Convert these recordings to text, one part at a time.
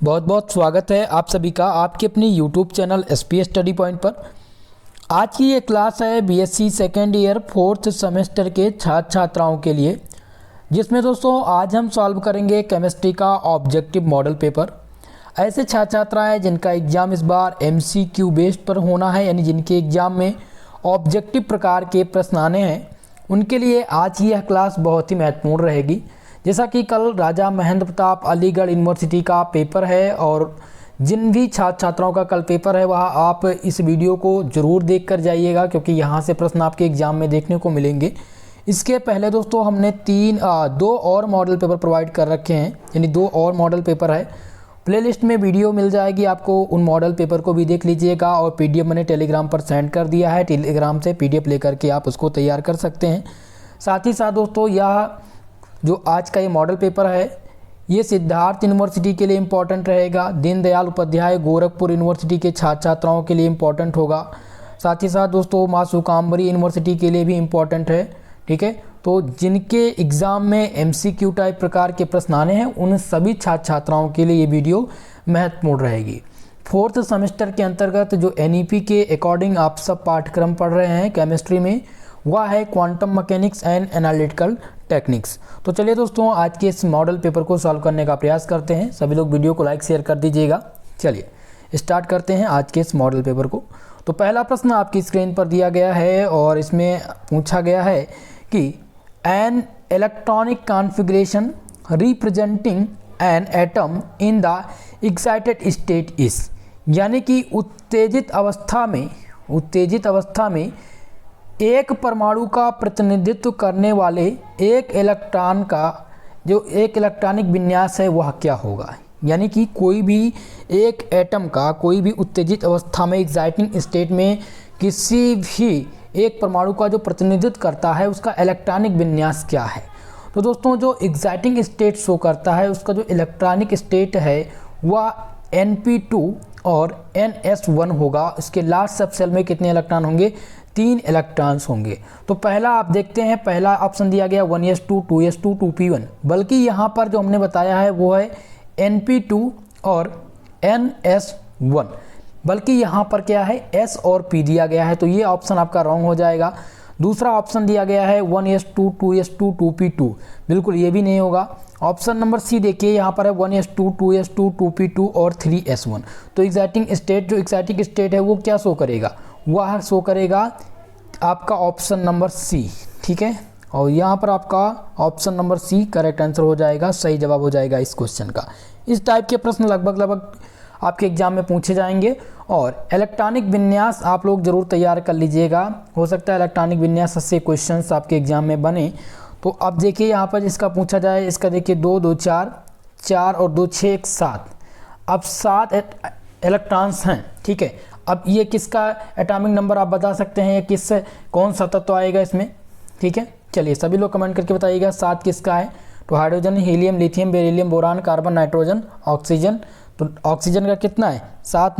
बहुत बहुत स्वागत है आप सभी का आपके अपने YouTube channel SPS study point पर। आज की ये क्लास है BSc second year fourth semester के छात्र छात्राओं के लिए, जिसमें दोस्तों आज हम सॉल्व करेंगे केमिस्ट्री का ऑब्जेक्टिव मॉडल पेपर। ऐसे छात्र छात्राएँ जिनका एग्ज़ाम इस बार MCQ बेस्ड पर होना है, यानी जिनके एग्ज़ाम में ऑब्जेक्टिव प्रकार के प्रश्न आने हैं, उनके लिए आज की यह क्लास बहुत ही महत्वपूर्ण रहेगी। जैसा कि कल राजा महेंद्र प्रताप अलीगढ़ यूनिवर्सिटी का पेपर है और जिन भी छात्र छात्राओं का कल पेपर है वह आप इस वीडियो को ज़रूर देख कर जाइएगा, क्योंकि यहाँ से प्रश्न आपके एग्ज़ाम में देखने को मिलेंगे। इसके पहले दोस्तों हमने दो और मॉडल पेपर प्रोवाइड कर रखे हैं, यानी 2 और मॉडल पेपर है। प्लेलिस्ट में वीडियो मिल जाएगी आपको, उन मॉडल पेपर को भी देख लीजिएगा। और PDF मैंने टेलीग्राम पर सेंड कर दिया है, टेलीग्राम से PDF लेकर के आप उसको तैयार कर सकते हैं। साथ ही साथ दोस्तों यह जो आज का ये मॉडल पेपर है ये सिद्धार्थ यूनिवर्सिटी के लिए इम्पॉर्टेंट रहेगा, दीनदयाल उपाध्याय गोरखपुर यूनिवर्सिटी के छात्र छात्राओं के लिए इम्पॉर्टेंट होगा। साथ ही साथ दोस्तों माँ सुकाम्बरी यूनिवर्सिटी के लिए भी इम्पॉर्टेंट है। ठीक है, तो जिनके एग्ज़ाम में MCQ टाइप प्रकार के प्रश्न आने हैं उन सभी छात्र छात्राओं के लिए ये वीडियो महत्वपूर्ण रहेगी। फोर्थ सेमेस्टर के अंतर्गत जो NEP के अकॉर्डिंग आप सब पाठ्यक्रम पढ़ रहे हैं केमिस्ट्री में, वह है quantum mechanics and analytical techniques. तो चलिए दोस्तों आज के इस मॉडल पेपर को सॉल्व करने का प्रयास करते हैं। सभी लोग वीडियो को लाइक शेयर कर दीजिएगा। चलिए स्टार्ट करते हैं आज के इस मॉडल पेपर को। तो पहला प्रश्न आपकी स्क्रीन पर दिया गया है और इसमें पूछा गया है कि an electronic configuration representing an atom in the excited state is, यानी कि उत्तेजित अवस्था में एक परमाणु का प्रतिनिधित्व करने वाले एक इलेक्ट्रॉन का जो एक इलेक्ट्रॉनिक विन्यास है वह क्या होगा। यानी कि कोई भी एक एटम का कोई भी उत्तेजित अवस्था में एक्साइटिंग स्टेट में किसी भी एक परमाणु का जो प्रतिनिधित्व करता है उसका इलेक्ट्रॉनिक विन्यास क्या है। तो दोस्तों जो एक्साइटिंग स्टेट शो करता है उसका जो इलेक्ट्रॉनिक स्टेट है वह Np2 और NS1 होगा। इसके लास्ट सब शेल में कितने इलेक्ट्रॉन होंगे? 3 इलेक्ट्रॉन्स होंगे। तो पहला आप देखते हैं, पहला ऑप्शन दिया गया 1s2 2s2 2p1, बल्कि यहाँ पर जो हमने बताया है वो है Np2 और NS1, बल्कि यहाँ पर क्या है S और P दिया गया है, तो ये ऑप्शन आपका रॉन्ग हो जाएगा। दूसरा ऑप्शन दिया गया है 1s2 2s2 2p2, बिल्कुल ये भी नहीं होगा। ऑप्शन नंबर C देखिए, यहाँ पर है 1s2 2s2 2p2 और 3s1। तो एक्साइटिंग स्टेट है वो क्या शो करेगा? वह शो करेगा आपका ऑप्शन नंबर C। ठीक है, और यहाँ पर आपका option number C correct answer हो जाएगा, सही जवाब हो जाएगा इस क्वेश्चन का। इस टाइप के प्रश्न लगभग आपके एग्जाम में पूछे जाएंगे और इलेक्ट्रॉनिक विन्यास आप लोग जरूर तैयार कर लीजिएगा। हो सकता है इलेक्ट्रॉनिक विन्यास से क्वेश्चंस आपके एग्जाम में बने। तो अब देखिए यहाँ पर जिसका पूछा जाए, इसका देखिए 2 2 4 4 और 2 6 1 7। अब 7 इलेक्ट्रॉन्स हैं। ठीक है, अब ये किसका एटॉमिक नंबर आप बता सकते हैं, किस कौन सा तत्व आएगा इसमें? ठीक है, चलिए सभी लोग कमेंट करके बताइएगा 7 किसका है। तो hydrogen, helium, lithium, beryllium, boron, carbon, nitrogen, oxygen. तो ऑक्सीजन का कितना है? 7।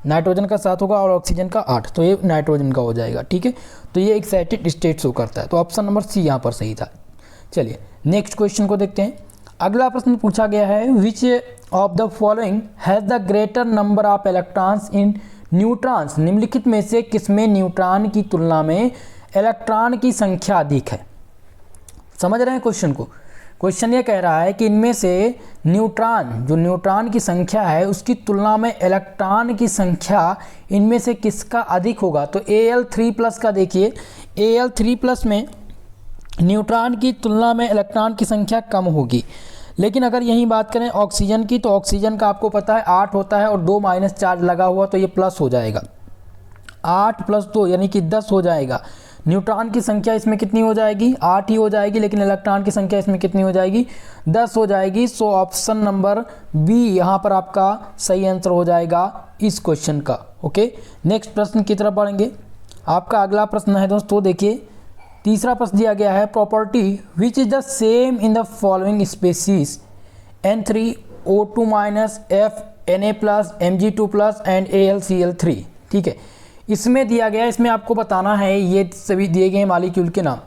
नाइट्रोजन का 7 होगा और ऑक्सीजन का 8, तो ये नाइट्रोजन का हो जाएगा। ठीक है, तो ये एक्साइटेड स्टेट शो करता है, तो ऑप्शन नंबर C यहाँ पर सही था। चलिए नेक्स्ट क्वेश्चन को देखते हैं। अगला प्रश्न पूछा गया है which of the following has the greater number of electrons in neutrons, निम्नलिखित में से किसमें न्यूट्रॉन की तुलना में इलेक्ट्रॉन की संख्या अधिक है? समझ रहे हैं क्वेश्चन को? क्वेश्चन ये कह रहा है कि इनमें से न्यूट्रॉन की संख्या है उसकी तुलना में इलेक्ट्रॉन की संख्या इनमें से किसका अधिक होगा। तो Al3+ का देखिए, Al3+ में न्यूट्रॉन की तुलना में इलेक्ट्रॉन की संख्या कम होगी। लेकिन अगर यही बात करें ऑक्सीजन की, तो ऑक्सीजन का आपको पता है 8 होता है और 2 माइनस चार्ज लगा हुआ, तो ये प्लस हो जाएगा। 8 + 2 यानी कि 10 हो जाएगा। न्यूट्रॉन की संख्या इसमें कितनी हो जाएगी? 8 ही हो जाएगी, लेकिन इलेक्ट्रॉन की संख्या इसमें कितनी हो जाएगी? 10 हो जाएगी। सो ऑप्शन नंबर B यहाँ पर आपका सही आंसर हो जाएगा इस क्वेश्चन का। ओके, नेक्स्ट प्रश्न की तरफ बढ़ेंगे। आपका अगला प्रश्न है दोस्तों, देखिए तीसरा प्रश्न दिया गया है property which is the same in the following species N3O2- F Na+ Mg2+ and AlCl3। ठीक है, इसमें दिया गया, इसमें आपको बताना है, ये सभी दिए गए मॉलिक्यूल के नाम।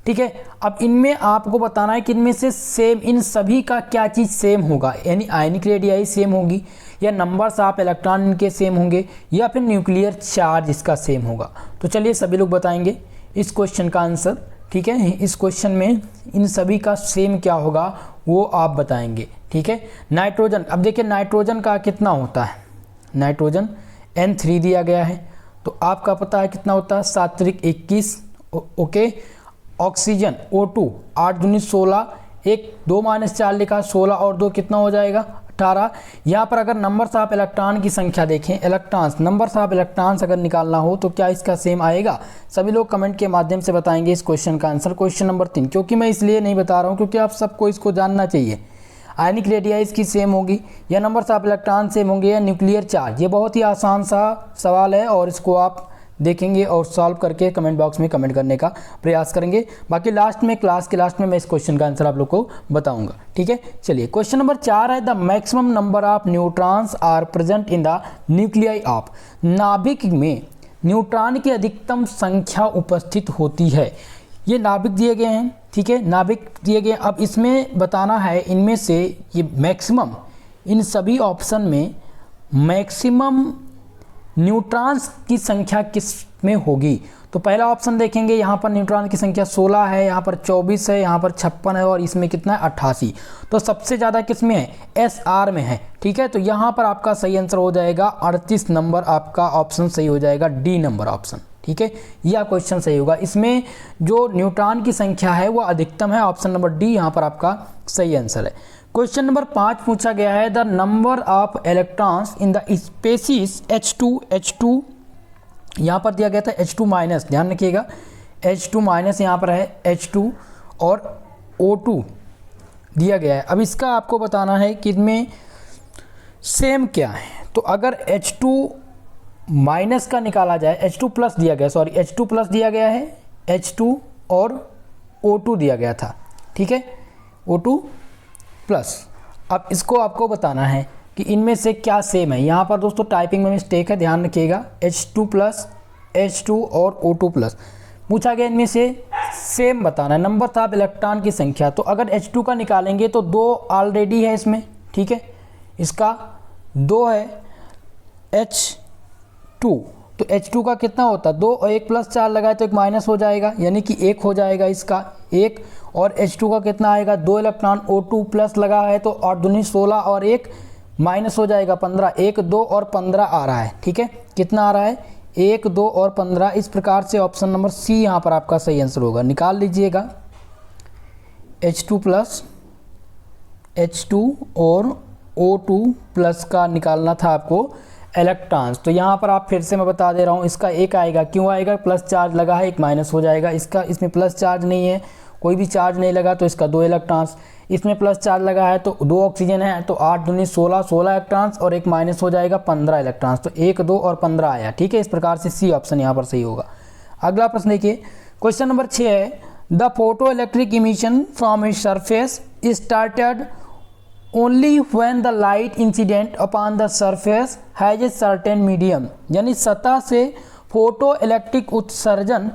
ठीक है। अब इनमें आपको बताना है कि इनमें से सेम, इन सभी का क्या चीज़ सेम होगा, यानी आयनिक रेडियाई सेम होगी, या नंबर्स ऑफ इलेक्ट्रॉन इनके सेम होंगे, या फिर न्यूक्लियर चार्ज इसका सेम होगा। तो चलिए सभी लोग बताएंगे इस क्वेश्चन का आंसर, ठीक है। इस क्वेश्चन में इन सभी का सेम क्या होगा वो आप बताएंगे, ठीक है। नाइट्रोजन, अब देखिए नाइट्रोजन का कितना होता है, नाइट्रोजन N3 दिया गया है, तो आपका पता है कितना होता है 7 त्रिक 21, ओके। ऑक्सीजन O2 8 दूनी 16, 1 2 - 4 लिखा, 16 और 2 कितना हो जाएगा 18। यहाँ पर अगर नंबर्स ऑफ इलेक्ट्रॉन की संख्या देखें, इलेक्ट्रॉन्स, नंबर्स ऑफ इलेक्ट्रॉन्स अगर निकालना हो तो क्या इसका सेम आएगा? सभी लोग कमेंट के माध्यम से बताएंगे इस क्वेश्चन का आंसर। क्वेश्चन नंबर 3, क्योंकि मैं इसलिए नहीं बता रहा हूँ क्योंकि आप सबको इसको जानना चाहिए, आयनिक रेडियाई इसकी सेम होगी, या नंबर्स ऑफ इलेक्ट्रॉन सेम होंगे, या न्यूक्लियर चार्ज। ये बहुत ही आसान सा सवाल है और इसको आप देखेंगे और सॉल्व करके कमेंट बॉक्स में कमेंट करने का प्रयास करेंगे। बाकी लास्ट में, क्लास के लास्ट में मैं इस क्वेश्चन का आंसर आप लोग को बताऊंगा, ठीक है। चलिए क्वेश्चन नंबर 4 है, the maximum number of neutrons are present in the nuclei of, नाभिक में न्यूट्रॉन की अधिकतम संख्या उपस्थित होती है। ये नाभिक दिए गए हैं, ठीक है, नाभिक दिए गए। अब इसमें बताना है इनमें से ये मैक्सिमम, इन सभी ऑप्शन में मैक्सिमम न्यूट्रॉन्स की संख्या किस में होगी। तो पहला ऑप्शन देखेंगे, यहाँ पर न्यूट्रॉन की संख्या 16 है, यहाँ पर 24 है, यहाँ पर 56 है, और इसमें कितना है 88। तो सबसे ज़्यादा किस में है? SR में है, ठीक है। तो यहाँ पर आपका सही आंसर हो जाएगा 38 नंबर, आपका ऑप्शन सही हो जाएगा, डी नंबर ऑप्शन, ठीक है। यह क्वेश्चन सही होगा, इसमें जो न्यूट्रॉन की संख्या है वो अधिकतम है, ऑप्शन नंबर डी यहाँ पर आपका सही आंसर है। क्वेश्चन नंबर 5 पूछा गया है, the number of electrons in the species H2 यहाँ पर दिया गया था H2 माइनस, ध्यान रखिएगा H2 माइनस यहाँ पर है H2 और O2 दिया गया है। अब इसका आपको बताना है कि इनमें सेम क्या है। तो अगर H2 माइनस का निकाला जाए, H2 प्लस दिया गया, सॉरी H2 प्लस दिया गया है, H2 और O2 दिया गया था, ठीक है, O2 प्लस। अब इसको आपको बताना है कि इनमें से क्या सेम है। यहाँ पर दोस्तों टाइपिंग में मिस्टेक है, ध्यान रखिएगा, H2 प्लस, H2 और O2 प्लस पूछा गया, इनमें से सेम बताना है, नंबर ऑफ इलेक्ट्रॉन की संख्या। तो अगर H2 का निकालेंगे तो 2 ऑलरेडी है इसमें, ठीक है, इसका 2 है H2, तो H2 का कितना होता है 2 और 1 प्लस 4 लगाए तो 1 माइनस हो जाएगा, यानी कि 1 हो जाएगा इसका 1, और H2 का कितना आएगा 2 इलेक्ट्रॉन, O2 प्लस लगा है तो 8 दूनी 16 और 1 माइनस हो जाएगा 15, 1 2 और 15 आ रहा है, ठीक है। कितना आ रहा है 1 2 और 15। इस प्रकार से ऑप्शन नंबर सी यहाँ पर आपका सही आंसर होगा। निकाल लीजिएगा H2 प्लस, H2 और O2 प्लस का निकालना था आपको इलेक्ट्रॉन्स। तो यहाँ पर आप फिर से मैं बता दे रहा हूँ, इसका 1 आएगा, क्यों आएगा, प्लस चार्ज लगा है, 1 माइनस हो जाएगा इसका, इसमें प्लस चार्ज नहीं है, कोई भी चार्ज नहीं लगा तो इसका 2 इलेक्ट्रॉन्स, इसमें प्लस चार्ज लगा है तो 2 ऑक्सीजन है, तो 8 दूनी 16, 16 इलेक्ट्रॉन्स और 1 माइनस हो जाएगा 15 इलेक्ट्रॉन्स, तो 1 2 और 15 आया, ठीक है। इस प्रकार से सी ऑप्शन यहाँ पर सही होगा। अगला प्रश्न देखिए, क्वेश्चन नंबर 6 है, the photo electric emission from a surface started only when the light incident upon the surface has a certain medium, यानी सतह से फोटो इलेक्ट्रिक उत्सर्जन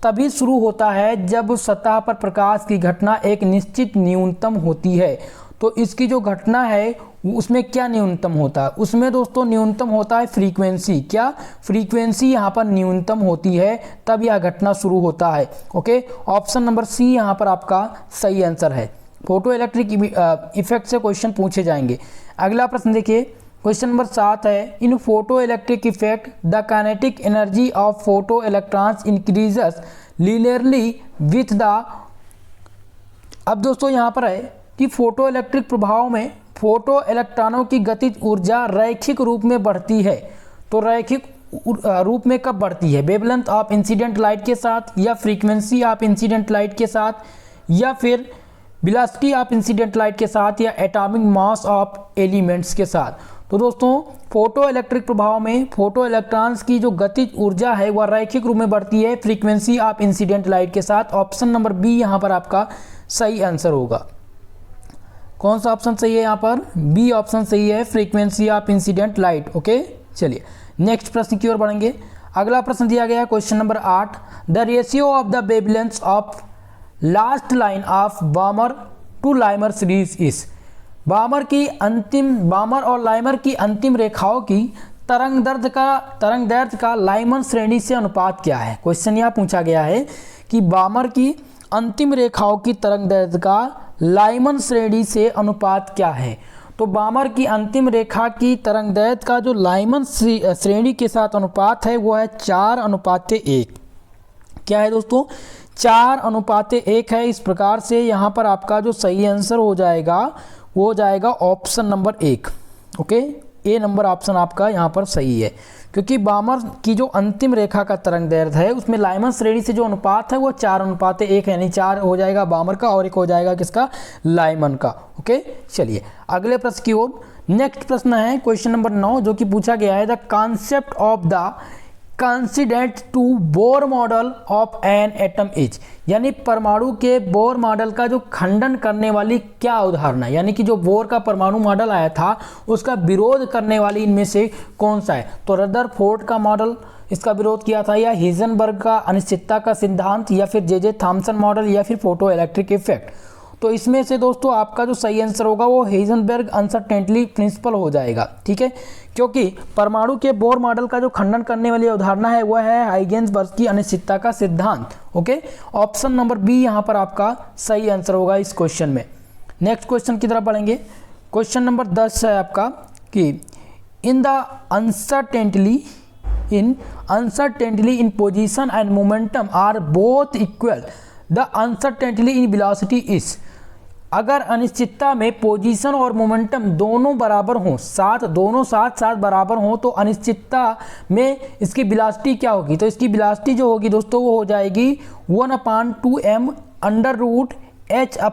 तभी शुरू होता है जब सतह पर प्रकाश की घटना एक निश्चित न्यूनतम होती है। तो इसकी जो घटना है उसमें क्या न्यूनतम होता है, उसमें दोस्तों न्यूनतम होता है फ्रीक्वेंसी, क्या फ्रीक्वेंसी यहाँ पर न्यूनतम होती है तब यह घटना शुरू होता है, ओके। ऑप्शन नंबर सी यहाँ पर आपका सही आंसर है। फोटो इलेक्ट्रिक इफेक्ट से क्वेश्चन पूछे जाएंगे। अगला प्रश्न देखिए, क्वेश्चन नंबर 7 है, in photo electric effect the kinetic energy of photo electrons increases linearly with the. अब दोस्तों यहाँ पर है कि फोटो इलेक्ट्रिक प्रभाव में फोटो इलेक्ट्रॉनों की गतिज ऊर्जा रैखिक रूप में बढ़ती है। तो रैखिक रूप में कब बढ़ती है, वेवलेंथ ऑफ इंसिडेंट लाइट के साथ, या फ्रीक्वेंसी ऑफ इंसिडेंट लाइट के साथ, या फिर वेलोसिटी ऑफ इंसिडेंट लाइट के साथ, या एटॉमिक मास ऑफ एलिमेंट्स के साथ। तो दोस्तों फोटो इलेक्ट्रिक प्रभाव में फोटो इलेक्ट्रॉन्स की जो गतिज ऊर्जा है वह रैखिक रूप में बढ़ती है फ्रीक्वेंसी ऑफ इंसिडेंट लाइट के साथ। ऑप्शन नंबर बी यहाँ पर आपका सही आंसर होगा। कौन सा ऑप्शन सही है यहाँ पर, बी ऑप्शन सही है, frequency of incident light, okay. चलिए नेक्स्ट प्रश्न की ओर बढ़ेंगे। अगला प्रश्न दिया गया है question number 8, the ratio of the wavelengths of last line of Balmer to Lyman series is. Balmer और लाइमर की अंतिम रेखाओं की तरंग दैर्ध्य का लाइमन श्रेणी से अनुपात क्या है। क्वेश्चन यहाँ पूछा गया है कि बामर की अंतिम रेखाओं की तरंग दैर्ध्य का लाइमन श्रेणी से अनुपात क्या है। तो बामर की अंतिम रेखा की तरंग दैर्ध्य का जो लाइमन श्रेणी के साथ अनुपात है वो है 4:1। क्या है दोस्तों, 4:1 है। इस प्रकार से यहाँ पर आपका जो सही आंसर हो जाएगा वो हो जाएगा ऑप्शन नंबर 1। ओके, ए नंबर ऑप्शन आपका यहाँ पर सही है, क्योंकि बामर की जो अंतिम रेखा का तरंग दैर्ध्य है उसमें लाइमन श्रेणी से जो अनुपात है वो 4:1 है, यानी 4 हो जाएगा बामर का और 1 हो जाएगा किसका, लाइमन का। ओके, चलिए अगले प्रश्न की ओर। नेक्स्ट प्रश्न है क्वेश्चन नंबर 9, जो कि पूछा गया है the concept of the coincident to Bohr model of an atom is. यानी परमाणु के बोर मॉडल का जो खंडन करने वाली क्या उदाहरण है, यानी कि जो बोर का परमाणु मॉडल आया था उसका विरोध करने वाली इनमें से कौन सा है। तो रदरफोर्ड का मॉडल इसका विरोध किया था, या हिजनबर्ग का अनिश्चितता का सिद्धांत, या फिर जे थॉमसन मॉडल, या फिर फोटो इलेक्ट्रिक इफेक्ट। तो इसमें से दोस्तों आपका जो सही आंसर होगा वो हिजनबर्ग अनसर्टेनिटी प्रिंसिपल हो जाएगा। ठीक है, क्योंकि परमाणु के बोर मॉडल का जो खंडन करने वाली अवधारणा है वह है हाइजेनबर्ग की अनिश्चितता का सिद्धांत। ओके, ऑप्शन नंबर बी यहाँ पर आपका सही आंसर होगा इस क्वेश्चन में। नेक्स्ट क्वेश्चन की तरफ बढ़ेंगे। क्वेश्चन नंबर 10 है आपका कि in uncertainty in position and momentum are both equal, the uncertainty in velocity is. अगर अनिश्चितता में पोजीशन और मोमेंटम दोनों बराबर हों, दोनों साथ बराबर हों, तो अनिश्चितता में इसकी वेलोसिटी क्या होगी। तो इसकी वेलोसिटी जो होगी दोस्तों वो हो जाएगी 1/2m √h/π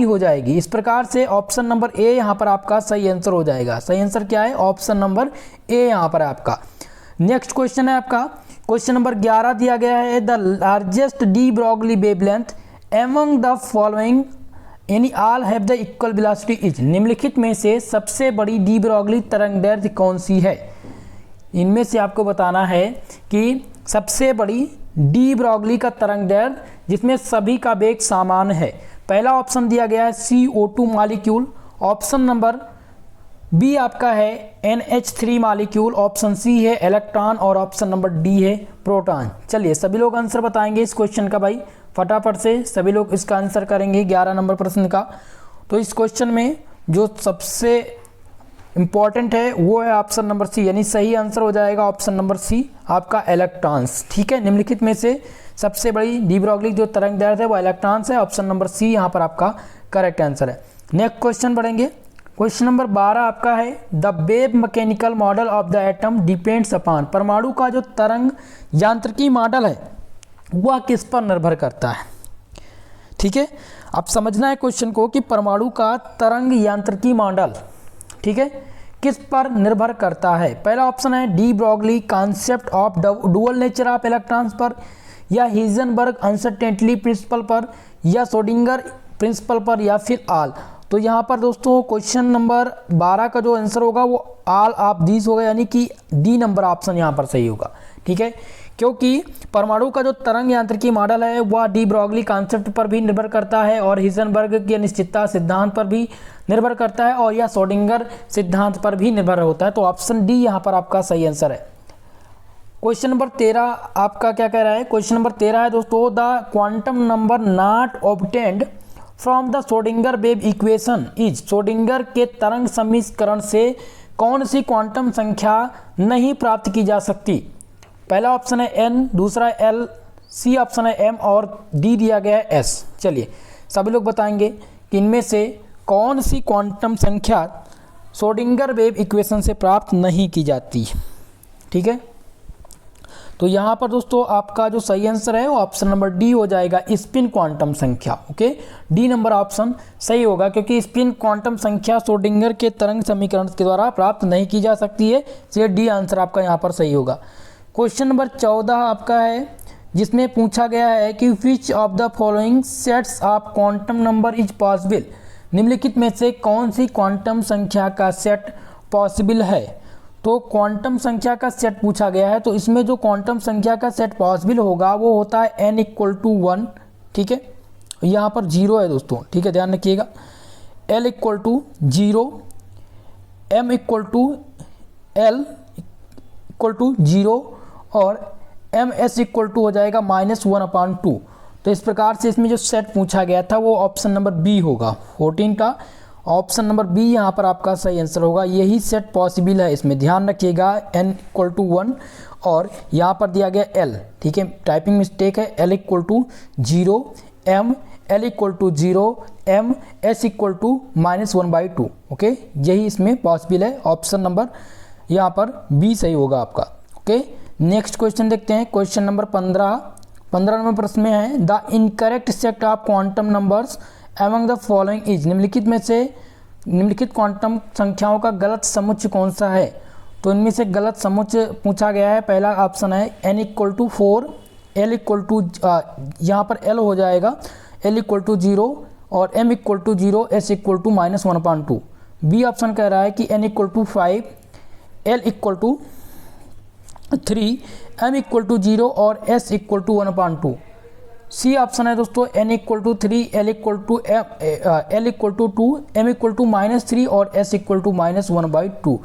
हो जाएगी। इस प्रकार से ऑप्शन नंबर ए यहाँ पर आपका सही आंसर हो जाएगा। सही आंसर क्या है, ऑप्शन नंबर ए यहाँ पर आपका। नेक्स्ट क्वेश्चन है आपका क्वेश्चन नंबर 11 दिया गया है the largest de Broglie wavelength among the following यानी all have the equal velocity is. निम्नलिखित में से सबसे बड़ी डी ब्रॉगली तरंग दैर्ध्य कौन सी है। इनमें से आपको बताना है कि सबसे बड़ी डी ब्रॉगली का तरंग दैर्ध्य जिसमें सभी का वेग समान है। पहला ऑप्शन दिया गया है CO2 molecule, option number B आपका है NH3 मॉलिक्यूल, ऑप्शन सी है इलेक्ट्रॉन और ऑप्शन नंबर डी है प्रोटॉन। चलिए सभी लोग आंसर बताएंगे इस क्वेश्चन का भाई, फटाफट से सभी लोग इसका आंसर करेंगे 11 नंबर प्रश्न का। तो इस क्वेश्चन में जो सबसे इंपॉर्टेंट है वो है ऑप्शन नंबर सी, यानी सही आंसर हो जाएगा ऑप्शन नंबर सी आपका इलेक्ट्रॉन्स। ठीक है, निम्नलिखित में से सबसे बड़ी डी ब्रॉगली जो तरंग दैर्ध्य है वो इलेक्ट्रॉन्स है। ऑप्शन नंबर सी यहाँ पर आपका करेक्ट आंसर है। नेक्स्ट क्वेश्चन बढ़ेंगे। क्वेश्चन नंबर 12 आपका है the wave mechanical model of the atom depends upon. परमाणु का जो तरंग यांत्रिकी मॉडल है वह किस पर निर्भर करता है। ठीक है, अब समझना है क्वेश्चन को कि परमाणु का तरंग यांत्रिकी मॉडल, ठीक है, किस पर निर्भर करता है। पहला ऑप्शन है de Broglie concept of dual nature of electrons पर, या हिजनबर्ग अनसर्टेनिटी प्रिंसिपल पर, या श्रोडिंगर प्रिंसिपल पर, या फिर ऑल। तो यहाँ पर दोस्तों क्वेश्चन नंबर 12 का जो आंसर होगा वो ऑल ऑफ दीज होगा, यानी कि डी नंबर ऑप्शन यहाँ पर सही होगा। ठीक है, क्योंकि परमाणु का जो तरंग यांत्रिकी मॉडल है वह डी ब्रॉगली कॉन्सेप्ट पर भी निर्भर करता है और हिजनबर्ग की अनिश्चितता सिद्धांत पर भी निर्भर करता है और यह श्रोडिंगर सिद्धांत पर भी निर्भर होता है। तो ऑप्शन डी यहाँ पर आपका सही आंसर है। क्वेश्चन नंबर 13 आपका क्या कह रहा है। क्वेश्चन नंबर 13 है दोस्तों the quantum number not obtained from the Schrodinger wave equation is. Schrodinger के तरंग समीकरण से कौन सी क्वांटम संख्या नहीं प्राप्त की जा सकती। पहला ऑप्शन है n, दूसरा L, सी ऑप्शन है m और डी दिया गया है s। चलिए सभी लोग बताएंगे कि इनमें से कौन सी क्वांटम संख्या श्रोडिंगर वेव इक्वेशन से प्राप्त नहीं की जाती। ठीक है, तो यहाँ पर दोस्तों आपका जो सही आंसर है वो ऑप्शन नंबर डी हो जाएगा, स्पिन क्वांटम संख्या। ओके, डी नंबर ऑप्शन सही होगा क्योंकि स्पिन क्वांटम संख्या श्रोडिंगर के तरंग समीकरण के द्वारा प्राप्त नहीं की जा सकती है, इसलिए डी आंसर आपका यहाँ पर सही होगा। क्वेश्चन नंबर 14 आपका है जिसमें पूछा गया है कि which of the following sets of quantum number is possible. निम्नलिखित में से कौन सी क्वांटम संख्या का सेट पॉसिबल है। तो क्वांटम संख्या का सेट पूछा गया है, तो इसमें जो क्वांटम संख्या का सेट पॉसिबल होगा वो होता है n = 1, ठीक है, यहाँ पर 0 है दोस्तों, ठीक है, ध्यान रखिएगा। L equal to 0, M equal to L equal to 0 और MS इक्वल टू हो जाएगा -1/2। तो इस प्रकार से इसमें जो सेट पूछा गया था वो ऑप्शन नंबर बी होगा, 14 का ऑप्शन नंबर बी यहाँ पर आपका सही आंसर होगा। यही सेट पॉसिबल है, इसमें ध्यान रखिएगा। n इक्वल टू 1 और यहाँ पर दिया गया L, ठीक है, टाइपिंग मिस्टेक है। L equal to 0, M L equal to 0, M S equal to -1/2। Okay, यही इसमें पॉसिबल है, ऑप्शन नंबर यहाँ पर बी सही होगा आपका। ओके, नेक्स्ट क्वेश्चन देखते हैं, क्वेश्चन नंबर 15 नंबर प्रश्न में है the incorrect set of quantum numbers among the following is, निम्नलिखित में से निम्नलिखित क्वांटम संख्याओं का गलत समुच्चय कौन सा है। तो इनमें से गलत समुच्चय पूछा गया है। पहला ऑप्शन है n equal to 4, L equal to यहाँ पर L हो जाएगा, L इक्वल टू 0 और M equal to 0, S equal to -1/2। B option कह रहा है कि n equal to 5, L equal to 3, M equal to 0 और S equal to 1/2। C option है दोस्तों n equal to 3, L equal to 2, M equal to -3 और S equal to -1/2।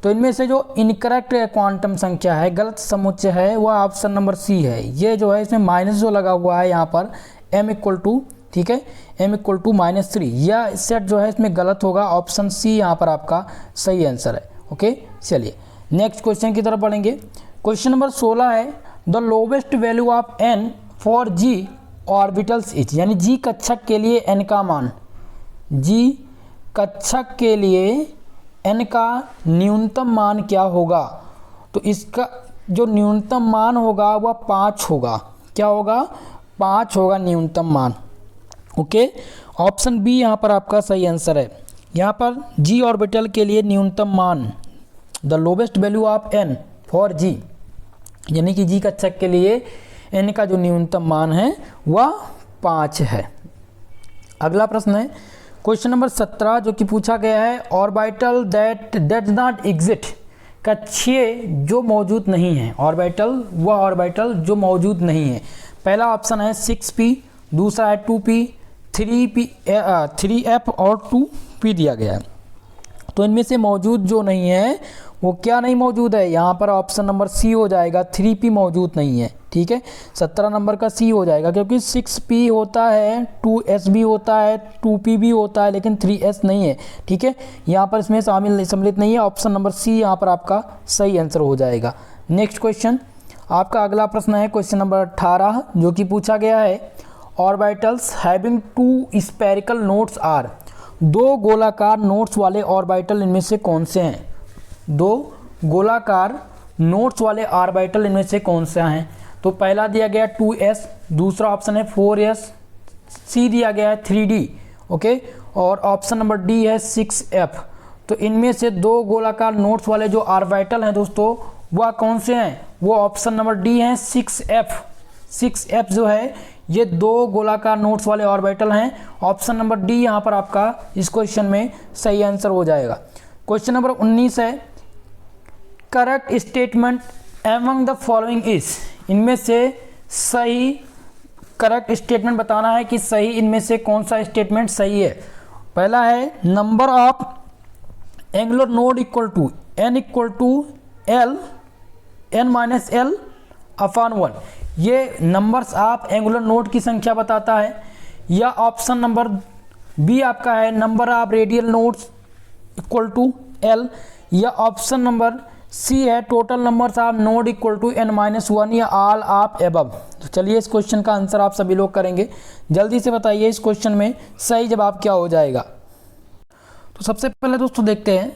तो इनमें से जो इनकरेक्ट क्वांटम संख्या है, गलत समुच्चय है, वह ऑप्शन नंबर सी है। ये जो है इसमें माइनस जो लगा हुआ है यहाँ पर M इक्वल टू, ठीक है, M इक्वल टू -3, यह सेट जो है इसमें गलत होगा। ऑप्शन सी यहाँ पर आपका सही आंसर है। ओके, चलिए नेक्स्ट क्वेश्चन की तरफ बढ़ेंगे। क्वेश्चन नंबर 16 है the lowest value of n for g orbitals is, यानी g कक्षक के लिए n का मान, g कक्षक के लिए n का न्यूनतम मान क्या होगा। तो इसका जो न्यूनतम मान होगा वह 5 होगा। क्या होगा? 5 होगा न्यूनतम मान। ओके, ऑप्शन बी यहाँ पर आपका सही आंसर है। यहाँ पर g ऑर्बिटल के लिए न्यूनतम मान, the lowest value of n for g, यानी कि g कक्षक के लिए n का जो न्यूनतम मान है वह 5 है। अगला प्रश्न है क्वेश्चन नंबर 17 जो कि पूछा गया है orbital that does not exist, कक्षीय जो मौजूद नहीं है। ऑर्बिटल वह ऑर्बिटल जो मौजूद नहीं है। पहला ऑप्शन है 6p, दूसरा है 2p, 3f और 2p दिया गया है। तो इनमें से मौजूद जो नहीं है वो क्या नहीं मौजूद है, यहाँ पर ऑप्शन नंबर सी हो जाएगा, 3p मौजूद नहीं है। ठीक है, 17 नंबर का सी हो जाएगा, क्योंकि 6p होता है, 2s भी होता है, 2p भी होता है, लेकिन 3s नहीं है। ठीक है, यहाँ पर इसमें सम्मिलित नहीं है। ऑप्शन नंबर सी यहाँ पर आपका सही आंसर हो जाएगा। नेक्स्ट क्वेश्चन, आपका अगला प्रश्न है क्वेश्चन नंबर 18 जो कि पूछा गया है orbitals having 2 spherical nodes are, 2 गोलाकार नोड्स वाले ऑर्बिटल इनमें से कौन से हैं। 2 गोलाकार नोड्स वाले ऑर्बिटल इनमें से कौन से हैं। तो पहला दिया गया 2s, दूसरा ऑप्शन है 4s, सी दिया गया है 3d, ओके, और ऑप्शन नंबर डी है 6f। तो इनमें से 2 गोलाकार नोड्स वाले जो ऑर्बिटल हैं दोस्तों वह कौन से हैं, वो ऑप्शन नंबर डी है 6f। 6f जो है ये 2 गोलाकार नोड्स वाले ऑर्बिटल हैं। ऑप्शन नंबर डी यहाँ पर आपका इस क्वेश्चन में सही आंसर हो जाएगा। क्वेश्चन नंबर 19 है correct statement among the following is, इनमें से सही करेक्ट स्टेटमेंट बताना है कि सही इनमें से कौन सा स्टेटमेंट सही है। पहला है number of angular node equal to n equal to l n-l upon 1, ये नंबर्स ऑफ एंगुलर नोड की संख्या बताता है। या ऑप्शन नंबर बी आपका है number of radial nodes equal to l, या ऑप्शन नंबर सी है total numbers of node equal to n-1 या ऑल ऑफ एबव। तो चलिए इस क्वेश्चन का आंसर आप सभी लोग करेंगे, जल्दी से बताइए इस क्वेश्चन में सही जवाब क्या हो जाएगा। तो सबसे पहले दोस्तों देखते हैं,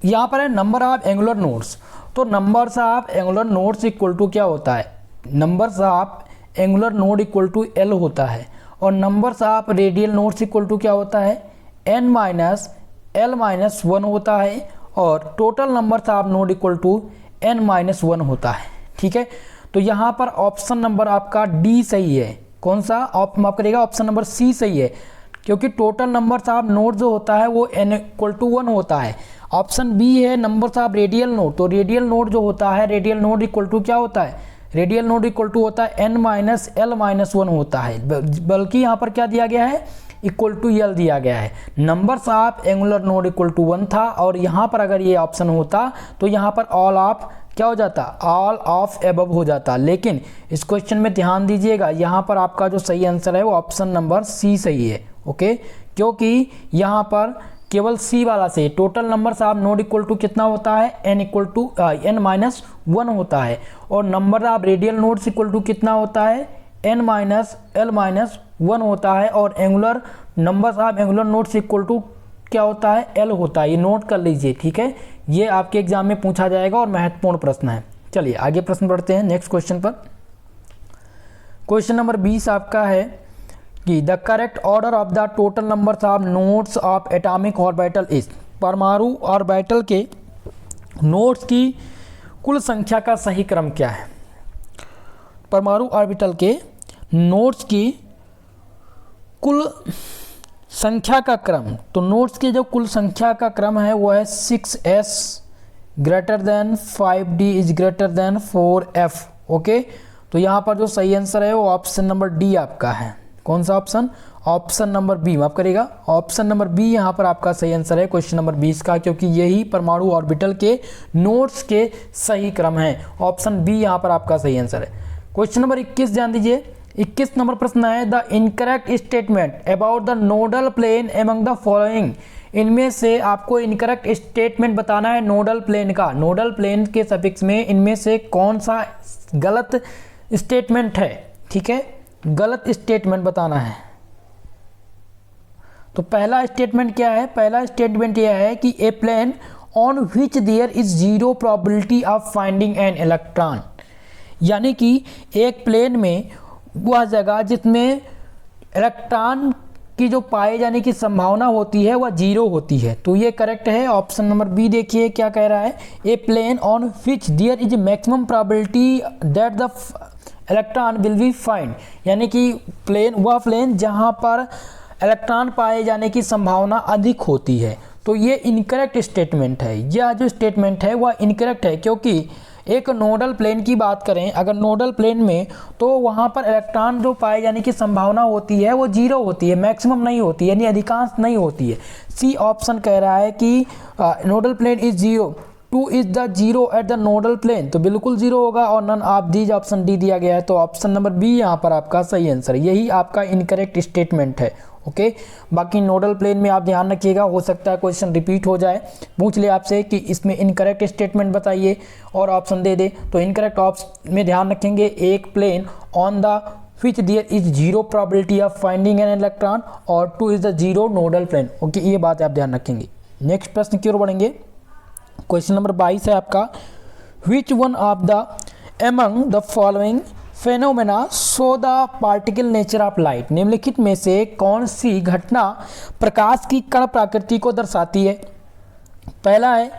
यहाँ पर है नंबर ऑफ एंगुलर नोड्स। तो numbers of angular nodes equal to क्या होता है, numbers of angular node equal to l होता है, और numbers of radial nodes equal to क्या होता है n-l-1 होता है, और total numbers of node equal to n-1 होता है। ठीक है, तो यहाँ पर ऑप्शन नंबर आपका डी सही है। कौन सा माफ करिएगा, ऑप्शन नंबर सी सही है, क्योंकि टोटल नंबर्स ऑफ नोड जो होता है वो n=1 होता है। ऑप्शन बी है नंबर्स ऑफ रेडियल नोड, तो रेडियल नोड जो होता है, रेडियल नोड इक्वल टू क्या होता है रेडियल नोड इक्वल टू होता है n माइनस एल माइनस 1 होता है, बल्कि यहाँ पर क्या दिया गया है, इक्वल टू यल दिया गया है। Numbers of angular node equal to 1 था, और यहाँ पर अगर ये ऑप्शन होता तो यहाँ पर ऑल ऑफ क्या हो जाता, ऑल ऑफ एबव हो जाता। लेकिन इस क्वेश्चन में ध्यान दीजिएगा, यहाँ पर आपका जो सही आंसर है वो ऑप्शन नंबर सी सही है। ओके, क्योंकि यहाँ पर केवल सी वाला से total numbers of node equal to कितना होता है, n equal to n minus 1 होता है, और number of radial nodes equal to कितना होता है, n माइनस एल माइनस 1 होता है, और angular numbers of angular nodes equal to क्या होता है, l होता है। ये नोट कर लीजिए, ठीक है, ये आपके एग्जाम में पूछा जाएगा और महत्वपूर्ण प्रश्न है। चलिए आगे प्रश्न पढ़ते हैं नेक्स्ट क्वेश्चन पर। क्वेश्चन नंबर 20 आपका है कि the correct order of the total numbers of nodes of atomic orbital is, परमाणु ऑर्बिटल के नोड्स की कुल संख्या का सही क्रम क्या है। परमाणु ऑर्बिटल के नोड्स की कुल संख्या का क्रम, तो नोड्स की जो कुल संख्या का क्रम है वो है 6s greater than 5d is greater than 4f। Okay, तो यहाँ पर जो सही आंसर है वो ऑप्शन नंबर डी आपका है। कौन सा ऑप्शन, ऑप्शन नंबर बी, माफ करिएगा, ऑप्शन नंबर बी यहाँ पर आपका सही आंसर है क्वेश्चन नंबर 20 का, क्योंकि यही परमाणु ऑर्बिटल के नोड्स के सही क्रम है। ऑप्शन बी यहाँ पर आपका सही आंसर है। क्वेश्चन नंबर 21 ध्यान दीजिए, 21 नंबर प्रश्न है the incorrect statement about the nodal plane among the following, इनमें से आपको इनकरेक्ट स्टेटमेंट बताना है नोडल प्लेन का। नोडल प्लेन के सफिक्स में इनमें से कौन सा गलत स्टेटमेंट है, ठीक है, गलत स्टेटमेंट बताना है। तो पहला स्टेटमेंट क्या है, पहला स्टेटमेंट यह है कि a plane on which there is zero probability of finding an electron, यानी कि एक प्लेन में वह जगह जिसमें इलेक्ट्रॉन की जो पाए जाने की संभावना होती है वह जीरो होती है। तो ये करेक्ट है। ऑप्शन नंबर बी देखिए क्या कह रहा है, a plane on which there is maximum probability that the electron will be find, यानी कि प्लेन, वह प्लेन जहाँ पर इलेक्ट्रॉन पाए जाने की संभावना अधिक होती है। तो ये इनकरेक्ट स्टेटमेंट है, यह जो स्टेटमेंट है वह इनकरेक्ट है, क्योंकि एक नोडल प्लेन की बात करें, अगर नोडल प्लेन में, तो वहाँ पर इलेक्ट्रॉन जो पाए जाने की संभावना होती है वो जीरो होती है, मैक्सिमम नहीं होती है, यानी अधिकांश नहीं होती है। सी ऑप्शन कह रहा है कि nodal plane is zero, 2 is the zero at the nodal plane, तो बिल्कुल जीरो होगा, और none of these option D दिया गया है। तो ऑप्शन नंबर बी यहाँ पर आपका सही आंसर है, यही आपका इनकरेक्ट स्टेटमेंट है। ओके, बाकी नोडल प्लेन में आप ध्यान रखिएगा, हो सकता है क्वेश्चन रिपीट हो जाए, पूछ ले आपसे कि इसमें इनकरेक्ट स्टेटमेंट बताइए और ऑप्शन दे दे। तो इनकरेक्ट ऑप्शन में ध्यान रखेंगे, एक plane on the which there is zero probability of finding an electron, और 2 is the zero nodal plane. Okay, ये बात आप ध्यान रखेंगे। नेक्स्ट प्रश्न की ओर बढ़ेंगे। क्वेश्चन नंबर 22 है आपका, which one of the among the following phenomena show the particle nature of light, निम्नलिखित में से कौन सी घटना प्रकाश की कण प्रकृति को दर्शाती है। पहला है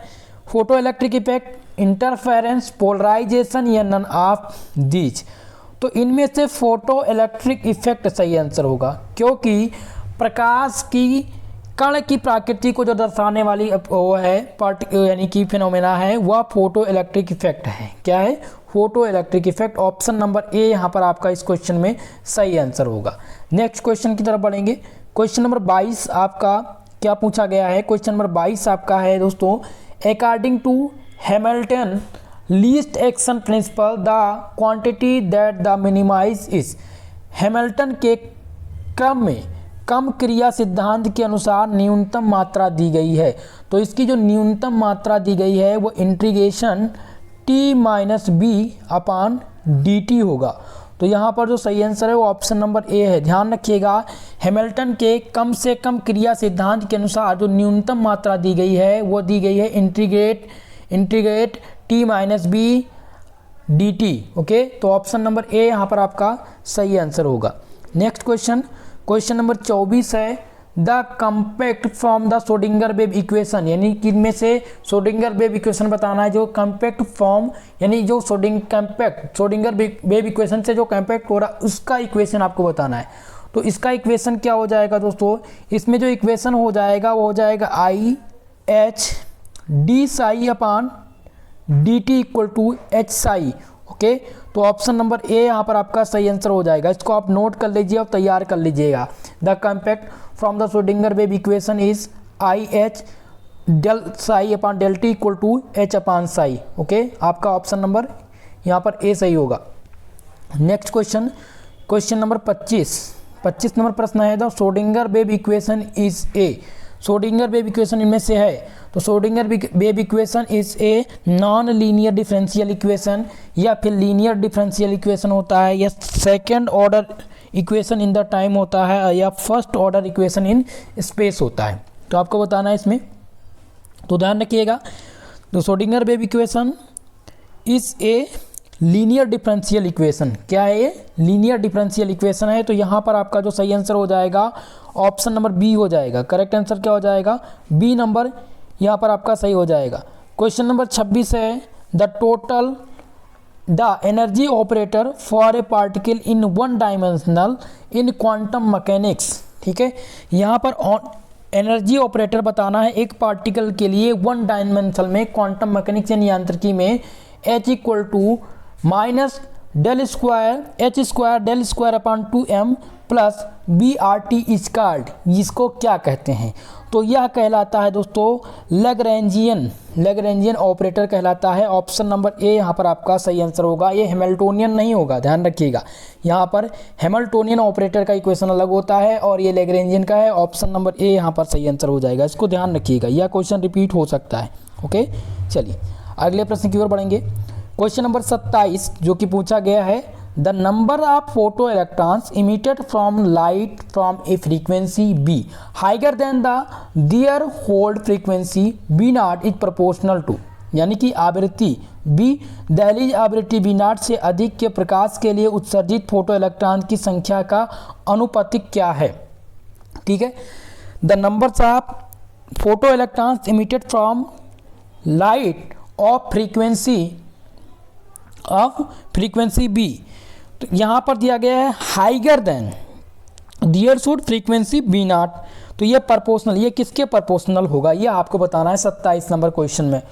photo electric effect, interference, polarisation, या नन ऑफ दीज। तो इनमें से फोटो इलेक्ट्रिक इफेक्ट सही आंसर होगा, क्योंकि प्रकाश की कण की प्रकृति को जो दर्शाने वाली वो है यानी कि फिनोमेना है, वह फोटो इलेक्ट्रिक इफेक्ट है। क्या है, photo electric effect. Option number A यहाँ पर आपका इस क्वेश्चन में सही आंसर होगा। नेक्स्ट क्वेश्चन की तरफ बढ़ेंगे। क्वेश्चन नंबर 22 आपका क्या पूछा गया है, क्वेश्चन नंबर 22 आपका है दोस्तों, according to Hamilton least action principle the quantity that the minimise is, Hamilton के क्रम में कम क्रिया सिद्धांत के अनुसार न्यूनतम मात्रा दी गई है। तो इसकी जो न्यूनतम मात्रा दी गई है वो इंटीग्रेशन t माइनस बी अपान dt होगा। तो यहाँ पर जो सही आंसर है वो ऑप्शन नंबर ए है। ध्यान रखिएगा, हैमिल्टन के कम से कम क्रिया सिद्धांत के अनुसार जो न्यूनतम मात्रा दी गई है वो दी गई है integrate t minus B dt। Okay, तो ऑप्शन नंबर ए यहाँ पर आपका सही आंसर होगा। नेक्स्ट क्वेश्चन, क्वेश्चन नंबर 24 है, the compact from the Schrodinger wave equation, यानी कि इनमें से श्रोडिंगर वेव इक्वेशन बताना है। जो कंपैक्ट फॉर्म यानी जो श्रोडिंगर वेव इक्वेशन से जो कंपैक्ट हो रहा है उसका इक्वेशन आपको बताना है। तो इसका इक्वेशन क्या हो जाएगा दोस्तों, इसमें जो इक्वेशन हो जाएगा वो हो जाएगा I H D psi upon D T equal to H psi. Okay, तो ऑप्शन नंबर ए यहाँ पर आपका सही आंसर हो जाएगा। इसको आप नोट कर लीजिए और तैयार कर लीजिएगा। The compact from the Schrodinger wave equation is I H del psi upon del T equal to H upon psi. Okay, आपका ऑप्शन नंबर यहाँ पर ए सही होगा। Next question, question number 25 number प्रश्न है the Schrodinger wave equation is A. Schrodinger wave equation इनमें से है, तो Schrodinger wave equation is a non linear differential equation, या फिर लीनियर डिफरेंशियल इक्वेशन होता है, या second order equation in the time होता है, या first order equation in space होता है। तो आपको बताना है इसमें, तो ध्यान रखिएगा। तो Schrodinger wave equation is a linear differential equation. क्या है ये? लीनियर डिफरेंशियल इक्वेशन है। तो यहाँ पर आपका जो सही आंसर हो जाएगा ऑप्शन नंबर बी हो जाएगा। करेक्ट आंसर क्या हो जाएगा? बी नंबर यहाँ पर आपका सही हो जाएगा। क्वेश्चन नंबर 26 है the energy operator for a particle in one dimensional in quantum mechanics. ठीक है, यहाँ पर एनर्जी ऑपरेटर बताना है एक पार्टिकल के लिए वन डायमेंशनल में क्वांटम मैकेनिक्स यानी यांत्रिकी में H equal to minus del square H square del square upon 2m plus B R T squared, इसको क्या कहते हैं? तो यह कहलाता है दोस्तों लैग्रेंजियन ऑपरेटर कहलाता है। ऑप्शन नंबर ए यहाँ पर आपका सही आंसर होगा। ये हैमिल्टोनियन नहीं होगा, ध्यान रखिएगा। यहाँ पर हैमिल्टोनियन ऑपरेटर का इक्वेशन अलग होता है और ये लैग्रेंजियन का है। ऑप्शन नंबर ए यहाँ पर सही आंसर हो जाएगा, इसको ध्यान रखिएगा। यह क्वेश्चन रिपीट हो सकता है। ओके, चलिए अगले प्रश्न की ओर बढ़ेंगे। क्वेश्चन नंबर 27 जो कि पूछा गया है the number of photo electrons emitted from light from a frequency B higher than the threshold frequency B not is proportional to, यानी कि आवृत्ति बी दहलीज आवृत्ति बी नॉट से अधिक के प्रकाश के लिए उत्सर्जित फोटो इलेक्ट्रॉन की संख्या का अनुपातिक क्या है? ठीक है, the numbers of photo electrons emitted from light of frequency B, तो यहाँ पर दिया गया है higher than threshold frequency B not, तो ये प्रोपोर्शनल, ये किसके प्रोपोर्शनल होगा ये आपको बताना है 27 नंबर क्वेश्चन में।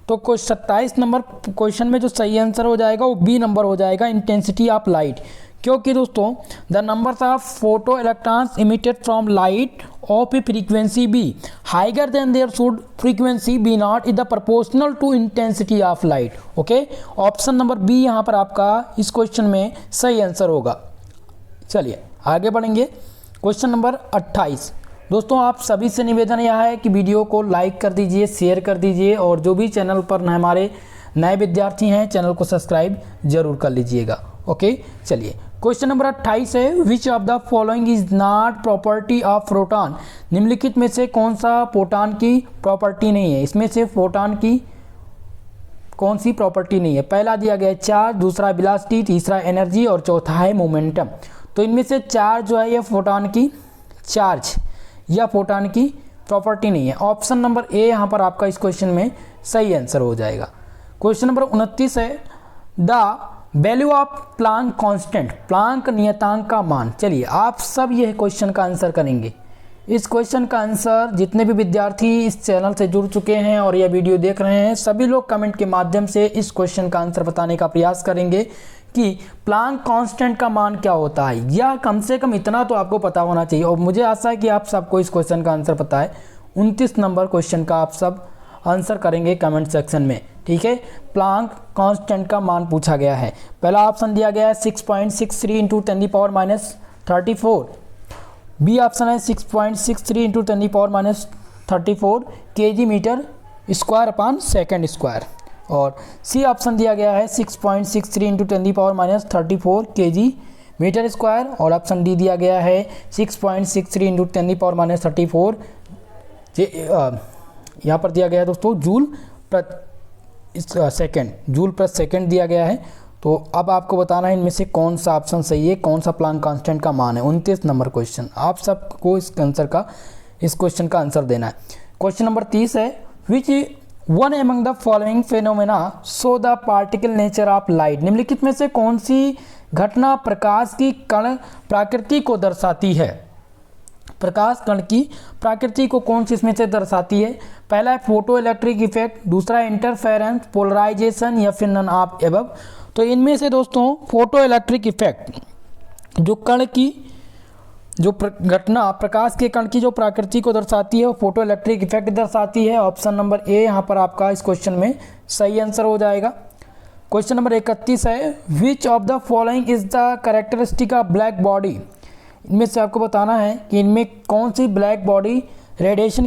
तो 27 नंबर क्वेश्चन में जो सही आंसर हो जाएगा वो बी नंबर हो जाएगा, इंटेंसिटी ऑफ लाइट। क्योंकि दोस्तों the numbers of photo electrons emitted from light of a frequency B higher than threshold frequency B not is the proportional to intensity of light. Okay, option number B यहाँ पर आपका इस question में सही answer होगा। चलिए आगे बढ़ेंगे। क्वेश्चन नंबर 28 दोस्तों, आप सभी से निवेदन यह है कि वीडियो को लाइक कर दीजिए, शेयर कर दीजिए, और जो भी चैनल पर हमारे नए विद्यार्थी हैं चैनल को सब्सक्राइब जरूर कर लीजिएगा। ओके, चलिए क्वेश्चन नंबर 28 है which of the following is not property of proton. निम्नलिखित में से कौन सा प्रोटॉन की प्रॉपर्टी नहीं है? इसमें से प्रोटॉन की कौन सी प्रॉपर्टी नहीं है? पहला दिया गया है चार्ज, दूसरा वेलोसिटी, तीसरा एनर्जी और चौथा है मोमेंटम। तो इनमें से चार्ज जो है ये प्रोटॉन की चार्ज या प्रोटॉन की प्रॉपर्टी नहीं है। ऑप्शन नंबर ए यहाँ पर आपका इस क्वेश्चन में सही आंसर हो जाएगा। क्वेश्चन नंबर 29 है the value of Planck constant, Planck नियतांक का मान। चलिए आप सब यह क्वेश्चन का आंसर करेंगे। इस क्वेश्चन का आंसर जितने भी विद्यार्थी इस चैनल से जुड़ चुके हैं और यह वीडियो देख रहे हैं सभी लोग कमेंट के माध्यम से इस क्वेश्चन का आंसर बताने का प्रयास करेंगे कि प्लांक कांस्टेंट का मान क्या होता है। या कम से कम इतना तो आपको पता होना चाहिए, और मुझे आशा है कि आप सबको इस क्वेश्चन का आंसर पता है। 29 नंबर क्वेश्चन का आप सब आंसर करेंगे कमेंट सेक्शन में। ठीक है, प्लांक कांस्टेंट का मान पूछा गया है। पहला ऑप्शन दिया गया है 6.63 इंटू 10⁻34। बी ऑप्शन है 6.63 into 10⁻34 kg metre square upon second square, और सी ऑप्शन दिया गया है 6.63 इंटू 10⁻34 kg मीटर स्क्वायर, और ऑप्शन डी दिया गया है 6.63 इंटू 10⁻34 यहाँ पर दिया गया है दोस्तों जूल प्रति सेकेंड, जूल प्रति सेकेंड दिया गया है। तो अब आपको बताना है इनमें से कौन सा ऑप्शन सही है, कौन सा प्लांक कांस्टेंट का मान है। 29 नंबर क्वेश्चन, आप सबको इस क्वेश्चन का आंसर देना है। क्वेश्चन नंबर 30 है which one among the following phenomena show the particle nature of light. निम्नलिखित में से कौन सी घटना प्रकाश की कण प्रकृति को दर्शाती है? प्रकाश कण की प्रकृति को कौन सी इसमें से दर्शाती है? पहला है फोटो इलेक्ट्रिक इफेक्ट, दूसरा इंटरफेरेंस, पोलराइजेशन या फिर नन ऑफ एबव। तो इनमें से दोस्तों फोटो इलेक्ट्रिक इफेक्ट जो कण की जो घटना प्रकाश के कण की जो प्रकृति को दर्शाती है वो फोटो इलेक्ट्रिक इफेक्ट दर्शाती है। ऑप्शन नंबर ए यहाँ पर आपका इस क्वेश्चन में सही आंसर हो जाएगा। क्वेश्चन नंबर 31 है which of the following is the characteristic of black body. इनमें से आपको बताना है कि इनमें कौन सी ब्लैक बॉडी रेडिएशन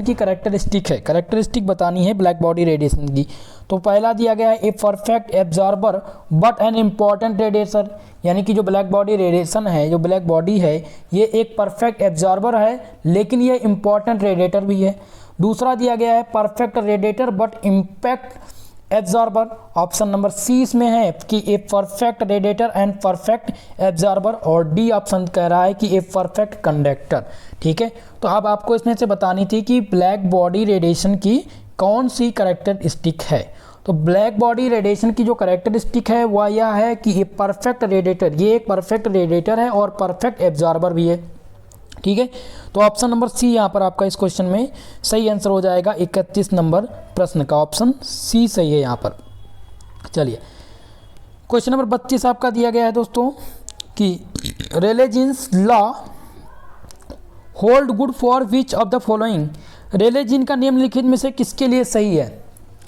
की कैरेक्टरिस्टिक है, कैरेक्टरिस्टिक बतानी है ब्लैक बॉडी रेडिएशन की। तो पहला दिया गया है a perfect absorber but an important radiation, यानी कि जो ब्लैक बॉडी रेडिएशन है, जो ब्लैक बॉडी है ये एक परफेक्ट एब्जॉर्बर है लेकिन ये इम्पॉर्टेंट रेडिएटर भी है। दूसरा दिया गया है perfect radiator but impact absorber. Option number C इसमें है कि a perfect radiator and perfect absorber, और डी ऑप्शन कह रहा है कि ए परफेक्ट कंडक्टर। ठीक है, तो अब आपको इसमें से बतानी थी कि ब्लैक बॉडी रेडिएशन की कौन सी कैरेक्टरिस्टिक है। तो ब्लैक बॉडी रेडिएशन की जो कैरेक्टरिस्टिक है वह यह है कि ये परफेक्ट रेडिएटर, ये एक परफेक्ट रेडिएटर है और परफेक्ट एब्जॉर्बर भी है। ठीक है, तो ऑप्शन नंबर सी यहाँ पर आपका इस क्वेश्चन में सही आंसर हो जाएगा। 31 नंबर प्रश्न का ऑप्शन सी सही है यहाँ पर। चलिए क्वेश्चन नंबर 32 आपका दिया गया है दोस्तों कि Rayleigh Jeans law hold good for which of the following. Rayleigh Jean का निम्नलिखित में से किसके लिए सही है?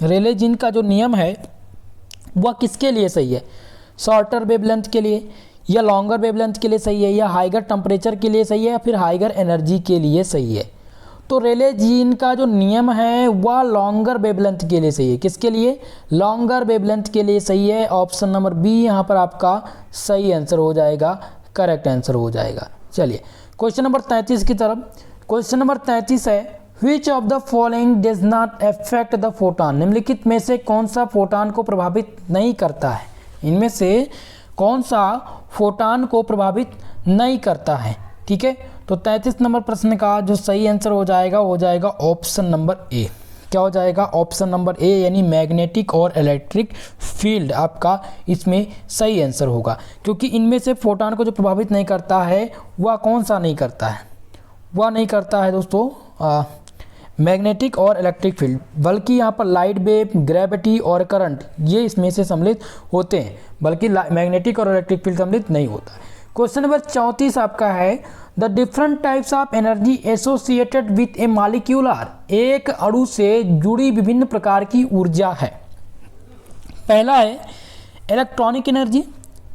रेले-जीन का जो नियम है वह किसके लिए सही है? शॉर्टर वेवलेंथ के लिए या लॉन्गर वेवलेंथ के लिए सही है, या हाइगर टेम्परेचर के लिए सही है, या फिर हाइगर एनर्जी के लिए सही है? तो रेले-जीन का जो नियम है वह लॉन्गर वेवलेंथ के लिए सही है। किसके लिए? लॉन्गर वेवलेंथ के लिए सही है। ऑप्शन नंबर बी यहाँ पर आपका सही आंसर हो जाएगा, करेक्ट आंसर हो जाएगा। चलिए क्वेश्चन नंबर 33 की तरफ। क्वेश्चन नंबर 33 है which of the following does not affect the photon. निम्नलिखित में से कौन सा फोटोन को प्रभावित नहीं करता है? इनमें से कौन सा फोटोन को प्रभावित नहीं करता है? ठीक है, तो 33 नंबर प्रश्न का जो सही आंसर हो जाएगा ऑप्शन नंबर ए। क्या हो जाएगा? ऑप्शन नंबर ए, यानी मैग्नेटिक और इलेक्ट्रिक फील्ड आपका इसमें सही आंसर होगा, क्योंकि इनमें से फोटोन को जो प्रभावित नहीं करता है वह कौन सा नहीं करता है? वह नहीं करता है दोस्तों मैग्नेटिक और इलेक्ट्रिक फील्ड, बल्कि यहाँ पर लाइट वेव, ग्रेविटी और करंट ये इसमें से सम्मिलित होते हैं, बल्कि मैग्नेटिक और इलेक्ट्रिक फील्ड सम्मिलित नहीं होता है। क्वेश्चन नंबर 34 आपका है the different types of energy associated with a molecule are. एक अणु से जुड़ी विभिन्न प्रकार की ऊर्जा है। पहला है इलेक्ट्रॉनिक एनर्जी,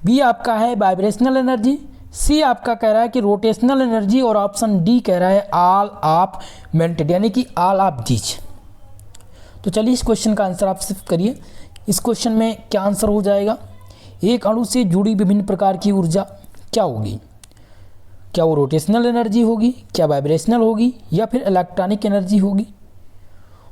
बी आपका है वाइब्रेशनल एनर्जी, सी आपका कह रहा है कि रोटेशनल एनर्जी, और ऑप्शन डी कह रहा है ऑल ऑफ मेंटेड, यानी कि ऑल ऑफ दीज। तो चलिए इस क्वेश्चन का आंसर आप सिर्फ करिए। इस क्वेश्चन में क्या आंसर हो जाएगा? एक अणु से जुड़ी विभिन्न प्रकार की ऊर्जा क्या होगी? क्या वो रोटेशनल एनर्जी होगी, क्या वाइब्रेशनल होगी, या फिर इलेक्ट्रॉनिक एनर्जी होगी?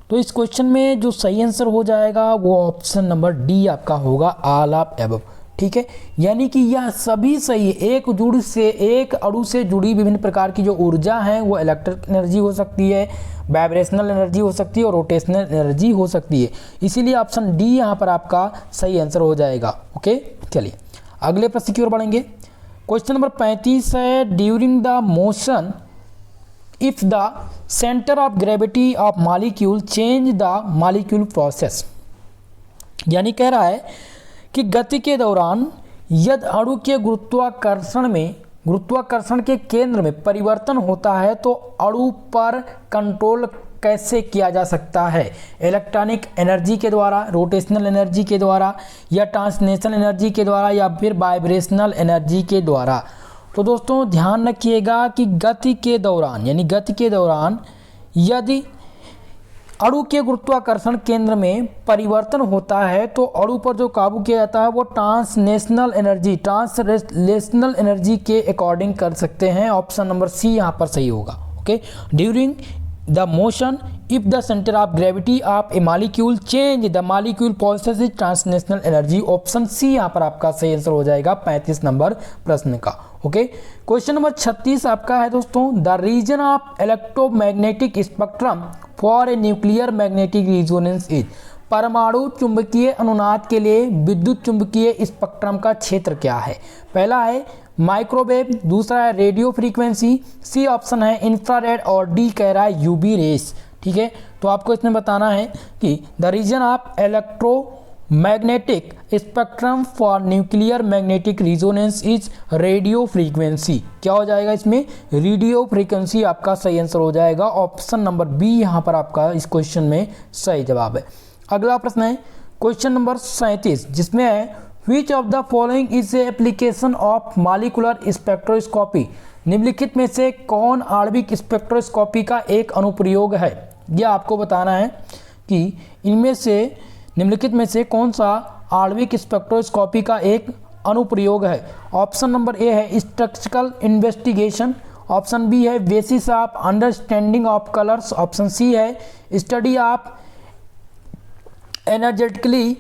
तो इस क्वेश्चन में जो सही आंसर हो जाएगा वो ऑप्शन नंबर डी आपका होगा, ऑल ऑफ एबव। ठीक है, यानी कि यह सभी सही है। एक अणु से जुड़ी विभिन्न प्रकार की जो ऊर्जा है वो इलेक्ट्रिक एनर्जी हो सकती है, वाइब्रेशनल एनर्जी हो सकती है और रोटेशनल एनर्जी हो सकती है। इसीलिए ऑप्शन डी यहाँ पर आपका सही आंसर हो जाएगा। ओके, चलिए अगले प्रश्न की ओर बढ़ेंगे। क्वेश्चन नंबर 35 है during the motion if the centre of gravity of molecule change the molecule process. यानी कह रहा है कि गति के दौरान यदि अणु के गुरुत्वाकर्षण के केंद्र में परिवर्तन होता है तो अणु पर कंट्रोल कैसे किया जा सकता है? इलेक्ट्रॉनिक एनर्जी के द्वारा, रोटेशनल एनर्जी के द्वारा, या ट्रांसलेशनल एनर्जी के द्वारा, या फिर वाइब्रेशनल एनर्जी के द्वारा। तो दोस्तों ध्यान रखिएगा कि गति के दौरान, यानी गति के दौरान यदि अणु के गुरुत्वाकर्षण केंद्र में परिवर्तन होता है तो अणु पर जो काबू किया जाता है वो ट्रांसलेशनल एनर्जी के अकॉर्डिंग कर सकते हैं। ऑप्शन नंबर सी यहाँ पर सही होगा। Okay, during the motion if the centre of gravity of a molecule change the molecule process translational energy. Option C यहाँ पर आपका सही आंसर हो जाएगा 35 नंबर प्रश्न का। ओके, क्वेश्चन नंबर 36 आपका है दोस्तों the region of electromagnetic spectrum for a nuclear magnetic resonance is. परमाणु चुंबकीय अनुनाद के लिए विद्युत चुंबकीय स्पेक्ट्रम का क्षेत्र क्या है? पहला है माइक्रोवेव, दूसरा है रेडियो फ्रीक्वेंसी, सी ऑप्शन है इंफ्रारेड और डी कह रहा है यूवी रेस। ठीक है, तो आपको इसमें बताना है कि the region of electromagnetic spectrum for nuclear magnetic resonance is radio frequency. क्या हो जाएगा इसमें? रेडियो फ्रीक्वेंसी आपका सही आंसर हो जाएगा। ऑप्शन नंबर बी यहाँ पर आपका इस क्वेश्चन में सही जवाब है। अगला प्रश्न है क्वेश्चन नंबर 37, जिसमें है Which of the following is a application of molecular spectroscopy? निम्नलिखित में से कौन आणविक स्पेक्ट्रोस्कोपी का एक अनुप्रयोग है? यह आपको बताना है कि इनमें से निम्नलिखित में से कौन सा आणविक स्पेक्ट्रोस्कोपी का एक अनुप्रयोग है। ऑप्शन नंबर ए है स्ट्रक्चरल इन्वेस्टिगेशन, ऑप्शन बी है basis of understanding of colours, option C है study of energetically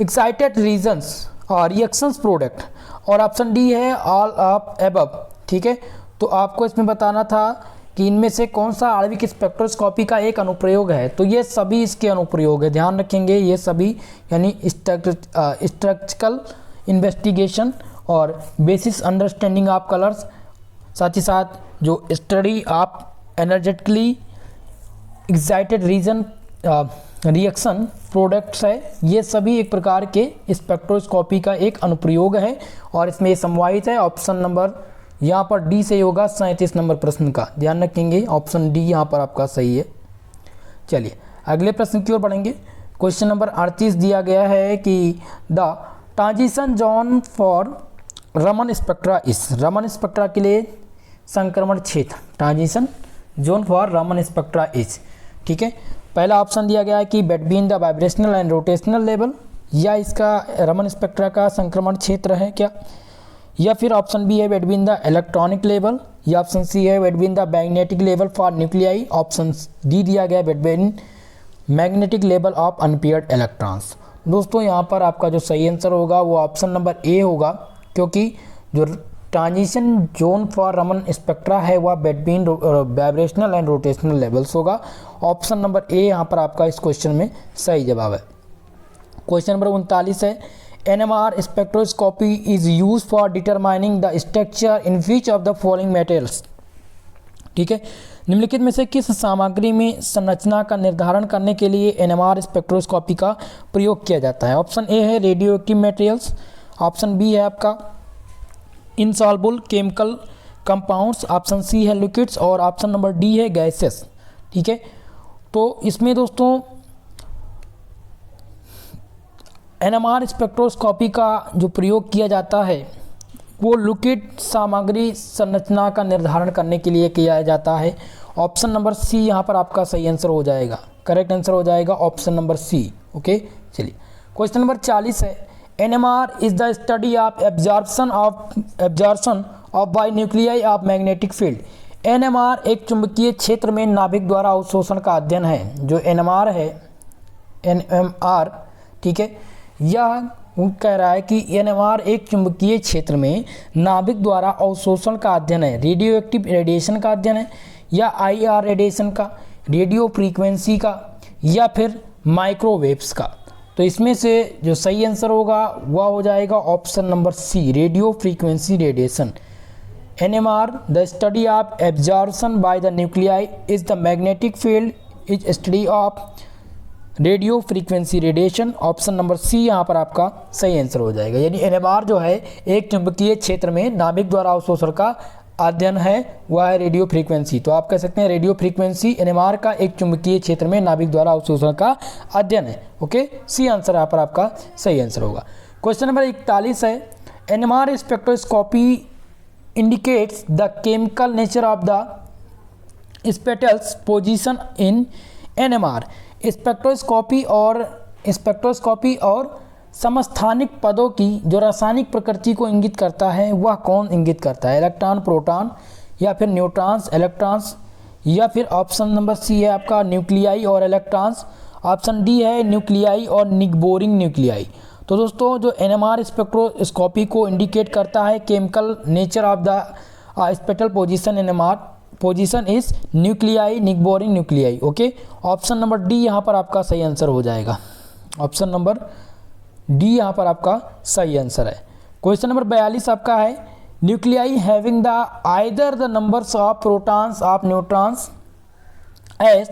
excited regions और रिएक्शंस प्रोडक्ट, और ऑप्शन डी है ऑल ऑफ एबव। ठीक है, तो आपको इसमें बताना था कि इनमें से कौन सा आणविक स्पेक्ट्रोस्कोपी का एक अनुप्रयोग है। तो ये सभी इसके अनुप्रयोग है, ध्यान रखेंगे ये सभी, यानी स्ट्रक्चरल इन्वेस्टिगेशन और बेसिस अंडरस्टैंडिंग ऑफ कलर्स, साथ ही साथ जो study of energetically excited region reaction products है, ये सभी एक प्रकार के स्पेक्ट्रोस्कोपी का एक अनुप्रयोग है और इसमें ये समाहित है। ऑप्शन नंबर यहाँ पर डी सही होगा 37 नंबर प्रश्न का, ध्यान रखेंगे ऑप्शन डी यहाँ पर आपका सही है। चलिए अगले प्रश्न की ओर बढ़ेंगे। क्वेश्चन नंबर 38 दिया गया है कि the transition zone for Raman spectra इस, रमन स्पेक्ट्रा के लिए संक्रमण क्षेत्र, transition zone for Raman spectra is. ठीक है, पहला ऑप्शन दिया गया है कि between the vibrational and rotational level, या इसका रमन स्पेक्ट्रा का संक्रमण क्षेत्र है क्या, या फिर ऑप्शन बी है बिटवीन द इलेक्ट्रॉनिक लेवल, या ऑप्शन सी है between the magnetic level for nuclei, option D दिया गया between magnetic level of unpaired electrons. दोस्तों यहाँ पर आपका जो सही आंसर होगा वो ऑप्शन नंबर ए होगा, क्योंकि जो transition zone for Raman spectra है वह between vibrational and rotational levels होगा। ऑप्शन नंबर ए यहाँ पर आपका इस क्वेश्चन में सही जवाब है। क्वेश्चन नंबर 39 है NMR spectroscopy is use for determining the structure in which of the following materials. ठीक है, निम्नलिखित में से किस सामग्री में संरचना का निर्धारण करने के लिए NMR स्पेक्ट्रोस्कोपी का प्रयोग किया जाता है। ऑप्शन ए है radio active materials, option B है आपका insoluble chemical compounds, option C है लिक्विड्स और ऑप्शन नंबर डी है गैसेस। ठीक है, तो इसमें दोस्तों NMR स्पेक्ट्रोस्कोपी का जो प्रयोग किया जाता है वो लिक्विड सामग्री संरचना का निर्धारण करने के लिए किया जाता है। ऑप्शन नंबर सी यहाँ पर आपका सही आंसर हो जाएगा, करेक्ट आंसर हो जाएगा ऑप्शन नंबर सी। ओके, चलिए क्वेश्चन नंबर 40 है NMR is the study of absorption of by nuclei of magnetic field. NMR एक चुंबकीय क्षेत्र में नाभिक द्वारा अवशोषण का अध्ययन है। जो NMR है, NMR, ठीक है, यह कह रहा है कि NMR एक चुंबकीय क्षेत्र में नाभिक द्वारा अवशोषण का अध्ययन है, रेडियो एक्टिव रेडिएशन का अध्ययन है, या IR रेडिएशन का, रेडियो फ्रीक्वेंसी का, या फिर माइक्रोवेव्स का। तो इसमें से जो सही आंसर होगा वह हो जाएगा option number C, radio frequency radiation. NMR the study of absorption by the nuclei is the magnetic field is study of radio frequency radiation. Option number C यहाँ पर आपका सही आंसर हो जाएगा। यानी NMR जो है एक चुंबकीय क्षेत्र में नाभिक द्वारा अवशोषण का अध्ययन है, वह है रेडियो फ्रीक्वेंसी। तो आप कह सकते हैं रेडियो फ्रीक्वेंसी NMR का एक चुंबकीय क्षेत्र में नाभिक द्वारा अवशोषण का अध्ययन है। ओके, सी आंसर यहाँ पर आपका सही आंसर होगा। क्वेश्चन नंबर 41 है NMR spectroscopy indicates the chemical nature of the spectral position in NMR। Spectroscopy और समस्थानिक पदों की जो रासायनिक प्रकृति को इंगित करता है वह कौन इंगित करता है? इलेक्ट्रॉन, प्रोटॉन, या फिर न्यूट्रॉन्स, इलेक्ट्रॉन्स, या फिर ऑप्शन नंबर सी है आपका न्यूक्लियाई और इलेक्ट्रॉन्स, ऑप्शन डी है न्यूक्लियाई और निगबोरिंग न्यूक्लियाई। तो दोस्तों जो NMR स्पेक्ट्रोस्कोपी को इंडिकेट करता है chemical nature of the spectral position NMR position is nuclei, neighbouring nuclei. Okay, option number D यहाँ पर आपका सही आंसर हो जाएगा। ऑप्शन नंबर डी यहाँ पर आपका सही आंसर है। क्वेश्चन नंबर 42 आपका है nuclei having the either the numbers of protons of neutrons as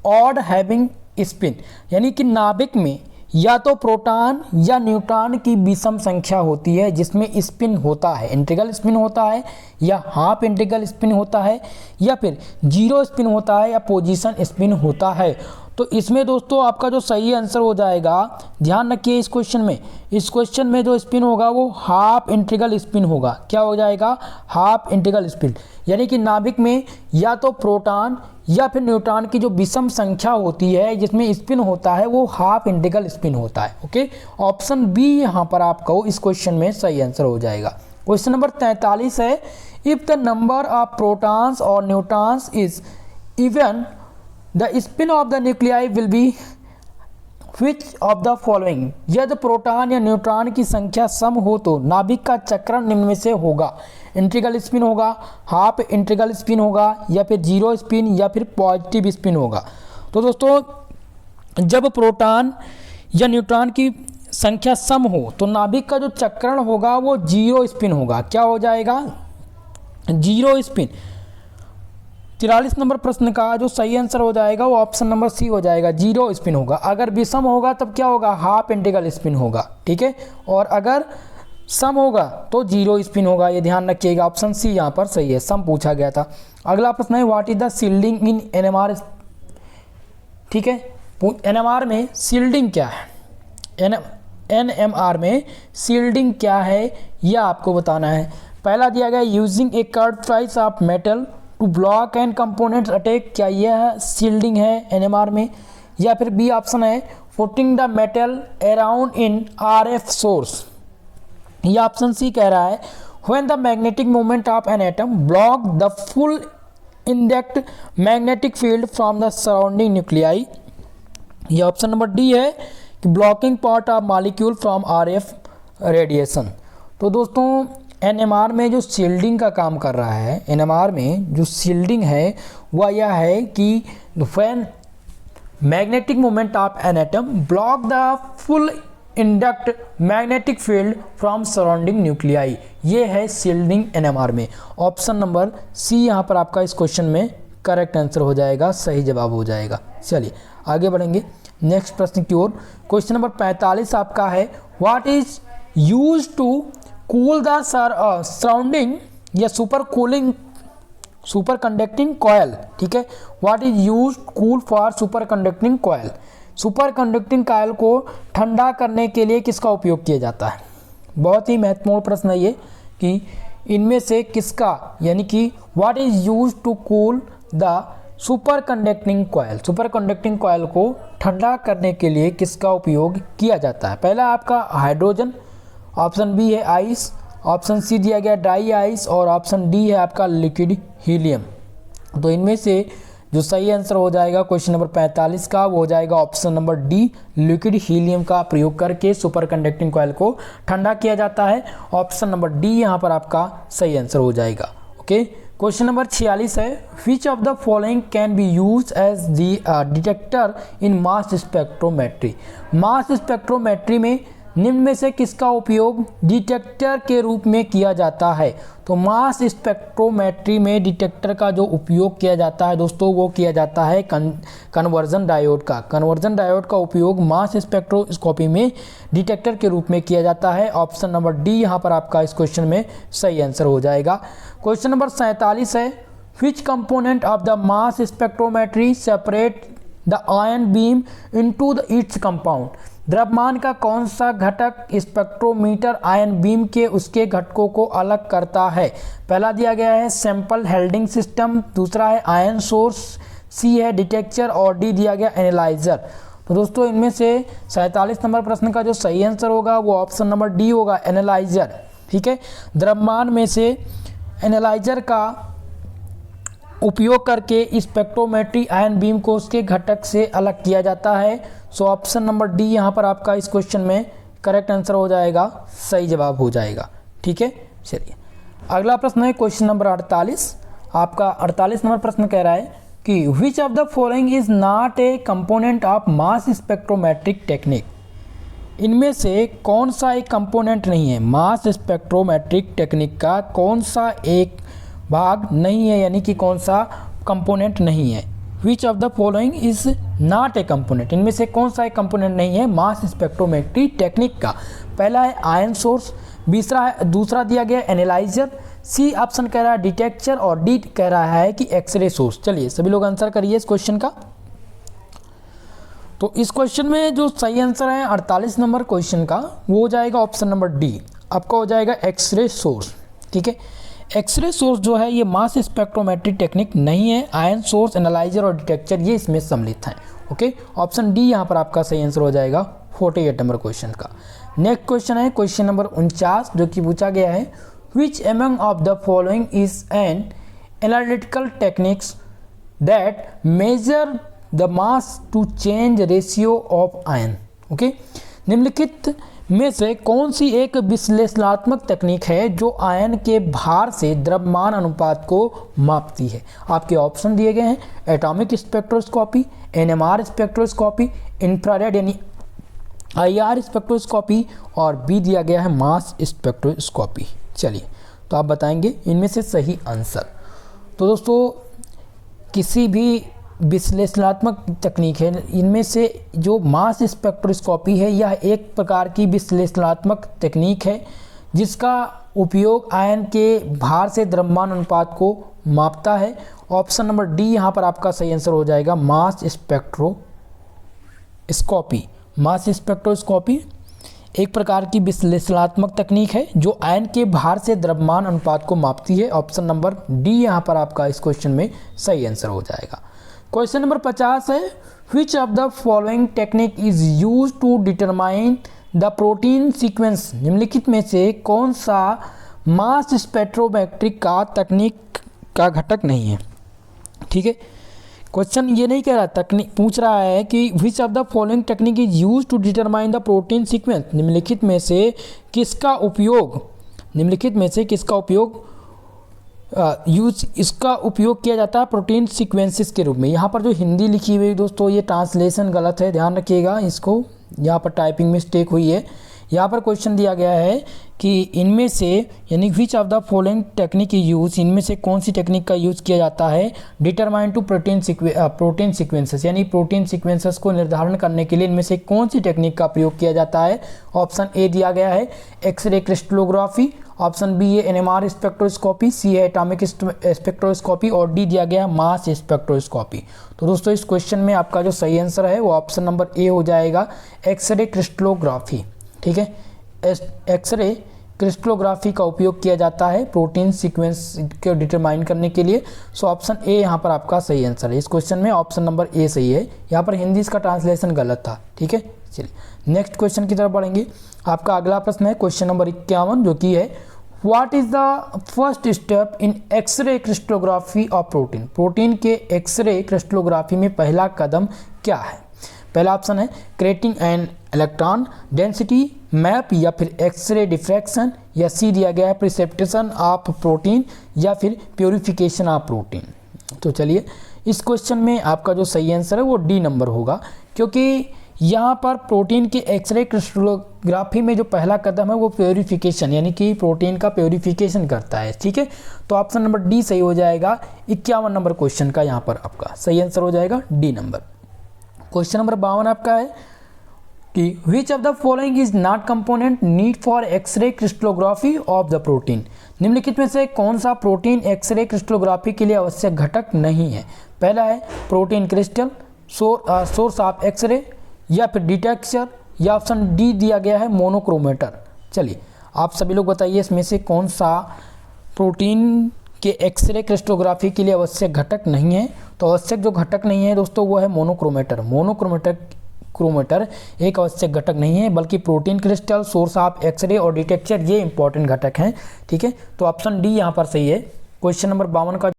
odd having spin, यानी कि नाभिक में या तो प्रोटॉन या न्यूट्रॉन की विषम संख्या होती है जिसमें स्पिन होता है, इंटीग्रल स्पिन होता है या हाफ इंटीग्रल स्पिन होता है या फिर जीरो स्पिन होता है या पोजीशन स्पिन होता है। तो इसमें दोस्तों आपका जो सही आंसर हो जाएगा, ध्यान रखिए इस क्वेश्चन में जो स्पिन होगा वो हाफ इंटीग्रल स्पिन होगा। क्या हो जाएगा? हाफ इंटीग्रल स्पिन, यानी कि नाभिक में या तो प्रोटॉन या फिर न्यूट्रॉन की जो विषम संख्या होती है जिसमें स्पिन होता है वो हाफ इंटीग्रल स्पिन होता है। ओके, ऑप्शन बी यहाँ पर आपको इस क्वेश्चन में सही आंसर हो जाएगा। क्वेश्चन नंबर 43 है if the number of protons और neutrons is even the spin of the nuclei will be which of the following, यदि प्रोटॉन या न्यूट्रॉन की संख्या सम हो तो नाभिक का चक्रण निम्न में से होगा, इंटीग्रल स्पिन होगा, हाफ इंटीग्रल स्पिन होगा या फिर जीरो स्पिन या फिर पॉजिटिव स्पिन होगा। तो दोस्तों जब प्रोटॉन या न्यूट्रॉन की संख्या सम हो तो नाभिक का जो चक्रण होगा वो जीरो स्पिन होगा। क्या हो जाएगा? Zero spin. 43 नंबर प्रश्न का जो सही आंसर हो जाएगा वो ऑप्शन नंबर सी हो जाएगा, जीरो स्पिन होगा। अगर विषम होगा तब क्या होगा? हाफ इंटीग्रल स्पिन होगा। ठीक है, और अगर सम होगा तो जीरो स्पिन होगा, ये ध्यान रखिएगा। ऑप्शन सी यहाँ पर सही है, सम पूछा गया था। अगला प्रश्न है what is the shielding in NMR. ठीक है, एनएमआर में शील्डिंग क्या है? एनएमआर में शील्डिंग क्या है यह आपको बताना है। पहला दिया गया using a curve tries of metal to block and components attack, क्या यह शील्डिंग है एनएमआर में? या फिर बी ऑप्शन है putting the metal around in RF source. यह ऑप्शन सी कह रहा है when the magnetic moment of an atom block the full induct magnetic field from the surrounding nuclei. यह ऑप्शन नंबर डी है कि blocking part of molecule from RF radiation. तो दोस्तों NMR में जो शील्डिंग का काम कर रहा है, एनएमआर में जो शील्डिंग है वह यह है कि when magnetic moment of an atom block the full induct magnetic field from surrounding nuclei, ये है शील्डिंग एनएमआर में। ऑप्शन नंबर सी यहाँ पर आपका इस क्वेश्चन में करेक्ट आंसर हो जाएगा, सही जवाब हो जाएगा। चलिए आगे बढ़ेंगे नेक्स्ट प्रश्न की ओर। क्वेश्चन नंबर 45 आपका है what is use to cool the surrounding या सुपर कंडक्टिंग कॉयल। ठीक है, what is use cool for super conducting coil. Super conducting coil को ठंडा करने के लिए किसका उपयोग किया जाता है? बहुत ही महत्वपूर्ण प्रश्न है ये कि इनमें से किसका, यानी कि what is use to cool the super conducting coil, super conducting coil को ठंडा करने के लिए किसका उपयोग किया जाता है? पहला आपका हाइड्रोजन, ऑप्शन बी है आइस, ऑप्शन सी दिया गया ड्राई आइस और ऑप्शन डी है आपका लिक्विड हीलियम। तो इनमें से जो सही आंसर हो जाएगा क्वेश्चन नंबर 45 का वो हो जाएगा option number D, liquid helium का प्रयोग करके सुपर कंडक्टिंग कॉयल को ठंडा किया जाता है। ऑप्शन नंबर डी यहाँ पर आपका सही आंसर हो जाएगा। ओके, क्वेश्चन नंबर 46 है which of the following can be use as the detector in mass spectrometry. Mass spectrometry में निम्न में से किसका उपयोग डिटेक्टर के रूप में किया जाता है? तो मास स्पेक्ट्रोमेट्री में डिटेक्टर का जो उपयोग किया जाता है दोस्तों वो किया जाता है कन्वर्जन डायोड का। कन्वर्जन डायोड का उपयोग मास स्पेक्ट्रोस्कोपी में डिटेक्टर के रूप में किया जाता है। ऑप्शन नंबर डी यहाँ पर आपका इस क्वेश्चन में सही आंसर हो जाएगा। क्वेश्चन नंबर 47 है विच component of the mass spectrometry separate the ion beam into the its compound. द्रव्यमान का कौन सा घटक स्पेक्ट्रोमीटर आयन बीम के उसके घटकों को अलग करता है? पहला दिया गया है सैंपल हेल्डिंग सिस्टम, दूसरा है आयन सोर्स, सी है डिटेक्टर और डी दिया गया एनालाइजर। तो दोस्तों इनमें से 47 नंबर प्रश्न का जो सही आंसर होगा वो ऑप्शन नंबर डी होगा, एनालाइजर। ठीक है, द्रव्यमान में से एनालाइजर का उपयोग करके स्पेक्ट्रोमेट्री आयन बीम को उसके घटक से अलग किया जाता है। सो ऑप्शन नंबर डी यहाँ पर आपका इस क्वेश्चन में करेक्ट आंसर हो जाएगा, सही जवाब हो जाएगा। ठीक है, चलिए अगला प्रश्न है क्वेश्चन नंबर 48। आपका 48 नंबर प्रश्न कह रहा है कि which of the following is not a component of mass spectrometric technique. इनमें से कौन सा एक कंपोनेंट नहीं है, मास स्पेक्ट्रोमेट्रिक टेक्निक का कौन सा एक भाग नहीं है, यानी कि कौन सा कंपोनेंट नहीं है। Which of the following is not a component, इनमें से कौन सा एक कंपोनेंट नहीं है मास स्पेक्ट्रोमेट्रिक टेक्निक का। पहला है आयन सोर्स, दूसरा दिया गया एनालाइजर, सी ऑप्शन कह रहा है डिटेक्टर और डी कह रहा है कि एक्सरे सोर्स। चलिए सभी लोग आंसर करिए इस क्वेश्चन का। तो इस क्वेश्चन में जो सही आंसर है 48 नंबर क्वेश्चन का वो हो जाएगा ऑप्शन नंबर डी, आपका हो जाएगा एक्सरे सोर्स। ठीक है, एक्सरे सोर्स जो है ये मास स्पेक्ट्रोमेट्रिक टेक्निक नहीं है, आयन सोर्स, एनालाइजर और डिटेक्टर ये इसमें सम्मिलित हैं। ओके, ऑप्शन डी यहाँ पर आपका सही आंसर हो जाएगा 48 नंबर क्वेश्चन का। नेक्स्ट क्वेश्चन है क्वेश्चन नंबर 49 जो कि पूछा गया है which among of the following is an analytical techniques that measure the mass to change ratio of ion. Okay, निम्नलिखित में से कौन सी एक विश्लेषणात्मक तकनीक है जो आयन के भार से द्रव्यमान अनुपात को मापती है। आपके ऑप्शन दिए गए हैं atomic spectroscopy, NMR spectroscopy, infrared यानी आईआर स्पेक्ट्रोस्कोपी और बी दिया गया है मास स्पेक्ट्रोस्कोपी। चलिए तो आप बताएंगे इनमें से सही आंसर। तो दोस्तों किसी भी विश्लेषणात्मक तकनीक है, इनमें से जो मास स्पेक्ट्रोस्कोपी है यह एक प्रकार की विश्लेषणात्मक तकनीक है जिसका उपयोग आयन के भार से द्रव्यमान अनुपात को मापता है। ऑप्शन नंबर डी यहाँ पर आपका सही आंसर हो जाएगा मास स्पेक्ट्रोस्कोपी। मास स्पेक्ट्रोस्कोपी एक प्रकार की विश्लेषणात्मक तकनीक है जो आयन के भार से द्रव्यमान अनुपात को मापती है। ऑप्शन नंबर डी यहाँ पर आपका इस क्वेश्चन में सही आंसर हो जाएगा। क्वेश्चन नंबर 50 है which of the following technique is use to determine the protein sequence. निम्नलिखित में से कौन सा मास स्पेक्ट्रोमेट्रिक का तकनीक का घटक नहीं है। ठीक है, क्वेश्चन ये नहीं कह रहा, तकनीक पूछ रहा है कि which of the following technique is use to determine the protein sequence. निम्नलिखित में से किसका उपयोग इसका उपयोग किया जाता है प्रोटीन सीक्वेंसेस के रूप में। यहाँ पर जो हिंदी लिखी हुई दोस्तों ये ट्रांसलेशन गलत है, ध्यान रखिएगा इसको, यहाँ पर टाइपिंग मिस्टेक हुई है। यहाँ पर क्वेश्चन दिया गया है कि इनमें से यानी विच of the following technique use, इनमें से कौन सी टेक्निक का यूज किया जाता है डिटरमाइन टू प्रोटीन सीक्वेंसेस, यानी प्रोटीन सीक्वेंसेस को निर्धारण करने के लिए इनमें से कौन सी टेक्निक का प्रयोग किया जाता है। ऑप्शन ए दिया गया है एक्सरे क्रिस्टलोग्राफी, ऑप्शन बी है एनएमआर स्पेक्ट्रोस्कोपी, सी है एटॉमिक स्पेक्ट्रोस्कोपी और डी दिया गया मास स्पेक्ट्रोस्कोपी। तो दोस्तों इस क्वेश्चन में आपका जो सही आंसर है वो ऑप्शन नंबर ए हो जाएगा एक्सरे क्रिस्टलोग्राफी। ठीक है, एक्सरे क्रिस्टलोग्राफी का उपयोग किया जाता है प्रोटीन सीक्वेंस को डिटरमाइन करने के लिए। सो ऑप्शन ए यहाँ पर आपका सही आंसर है। इस क्वेश्चन में ऑप्शन नंबर ए सही है, यहाँ पर हिंदी इसका ट्रांसलेशन गलत था। ठीक है, चलिए नेक्स्ट क्वेश्चन की तरफ बढ़ेंगे। आपका अगला प्रश्न है क्वेश्चन नंबर 51 जो कि है what is the first step in X ray crystallography of protein. Protein के एक्सरे क्रिस्टलोग्राफी में पहला कदम क्या है। पहला ऑप्शन है creating an electron density map या फिर एक्सरे डिफ्रैक्शन, या सी दिया गया है प्रिसेप्टेशन ऑफ प्रोटीन या फिर प्योरिफिकेशन ऑफ प्रोटीन। तो चलिए इस क्वेश्चन में आपका जो सही आंसर है वो डी नंबर होगा, क्योंकि यहाँ पर प्रोटीन के एक्सरे क्रिस्टलोग्राफी में जो पहला कदम है वो प्योरिफिकेशन यानी कि प्रोटीन का प्योरिफिकेशन करता है। ठीक है, तो ऑप्शन नंबर डी सही हो जाएगा 51 नंबर क्वेश्चन का, यहाँ पर आपका सही आंसर हो जाएगा डी नंबर। क्वेश्चन नंबर 52 आपका है कि which of the following is not component need for X ray crystallography of the protein. निम्नलिखित में से कौन सा प्रोटीन एक्सरे क्रिस्टलोग्राफी के लिए आवश्यक घटक नहीं है। पहला है protein crystal, source of X ray या फिर डिटेक्टर, या ऑप्शन डी दिया गया है मोनोक्रोमेटर। चलिए आप सभी लोग बताइए इसमें से कौन सा प्रोटीन के एक्सरे क्रिस्टलोग्राफी के लिए आवश्यक घटक नहीं है। तो आवश्यक जो घटक नहीं है दोस्तों वो है मोनोक्रोमेटर। मोनोक्रोमेटर एक आवश्यक घटक नहीं है, बल्कि protein crystal, source of X ray और डिटेक्टर ये इंपॉर्टेंट घटक हैं। ठीक है, तो ऑप्शन डी यहाँ पर सही है। क्वेश्चन नंबर 52 का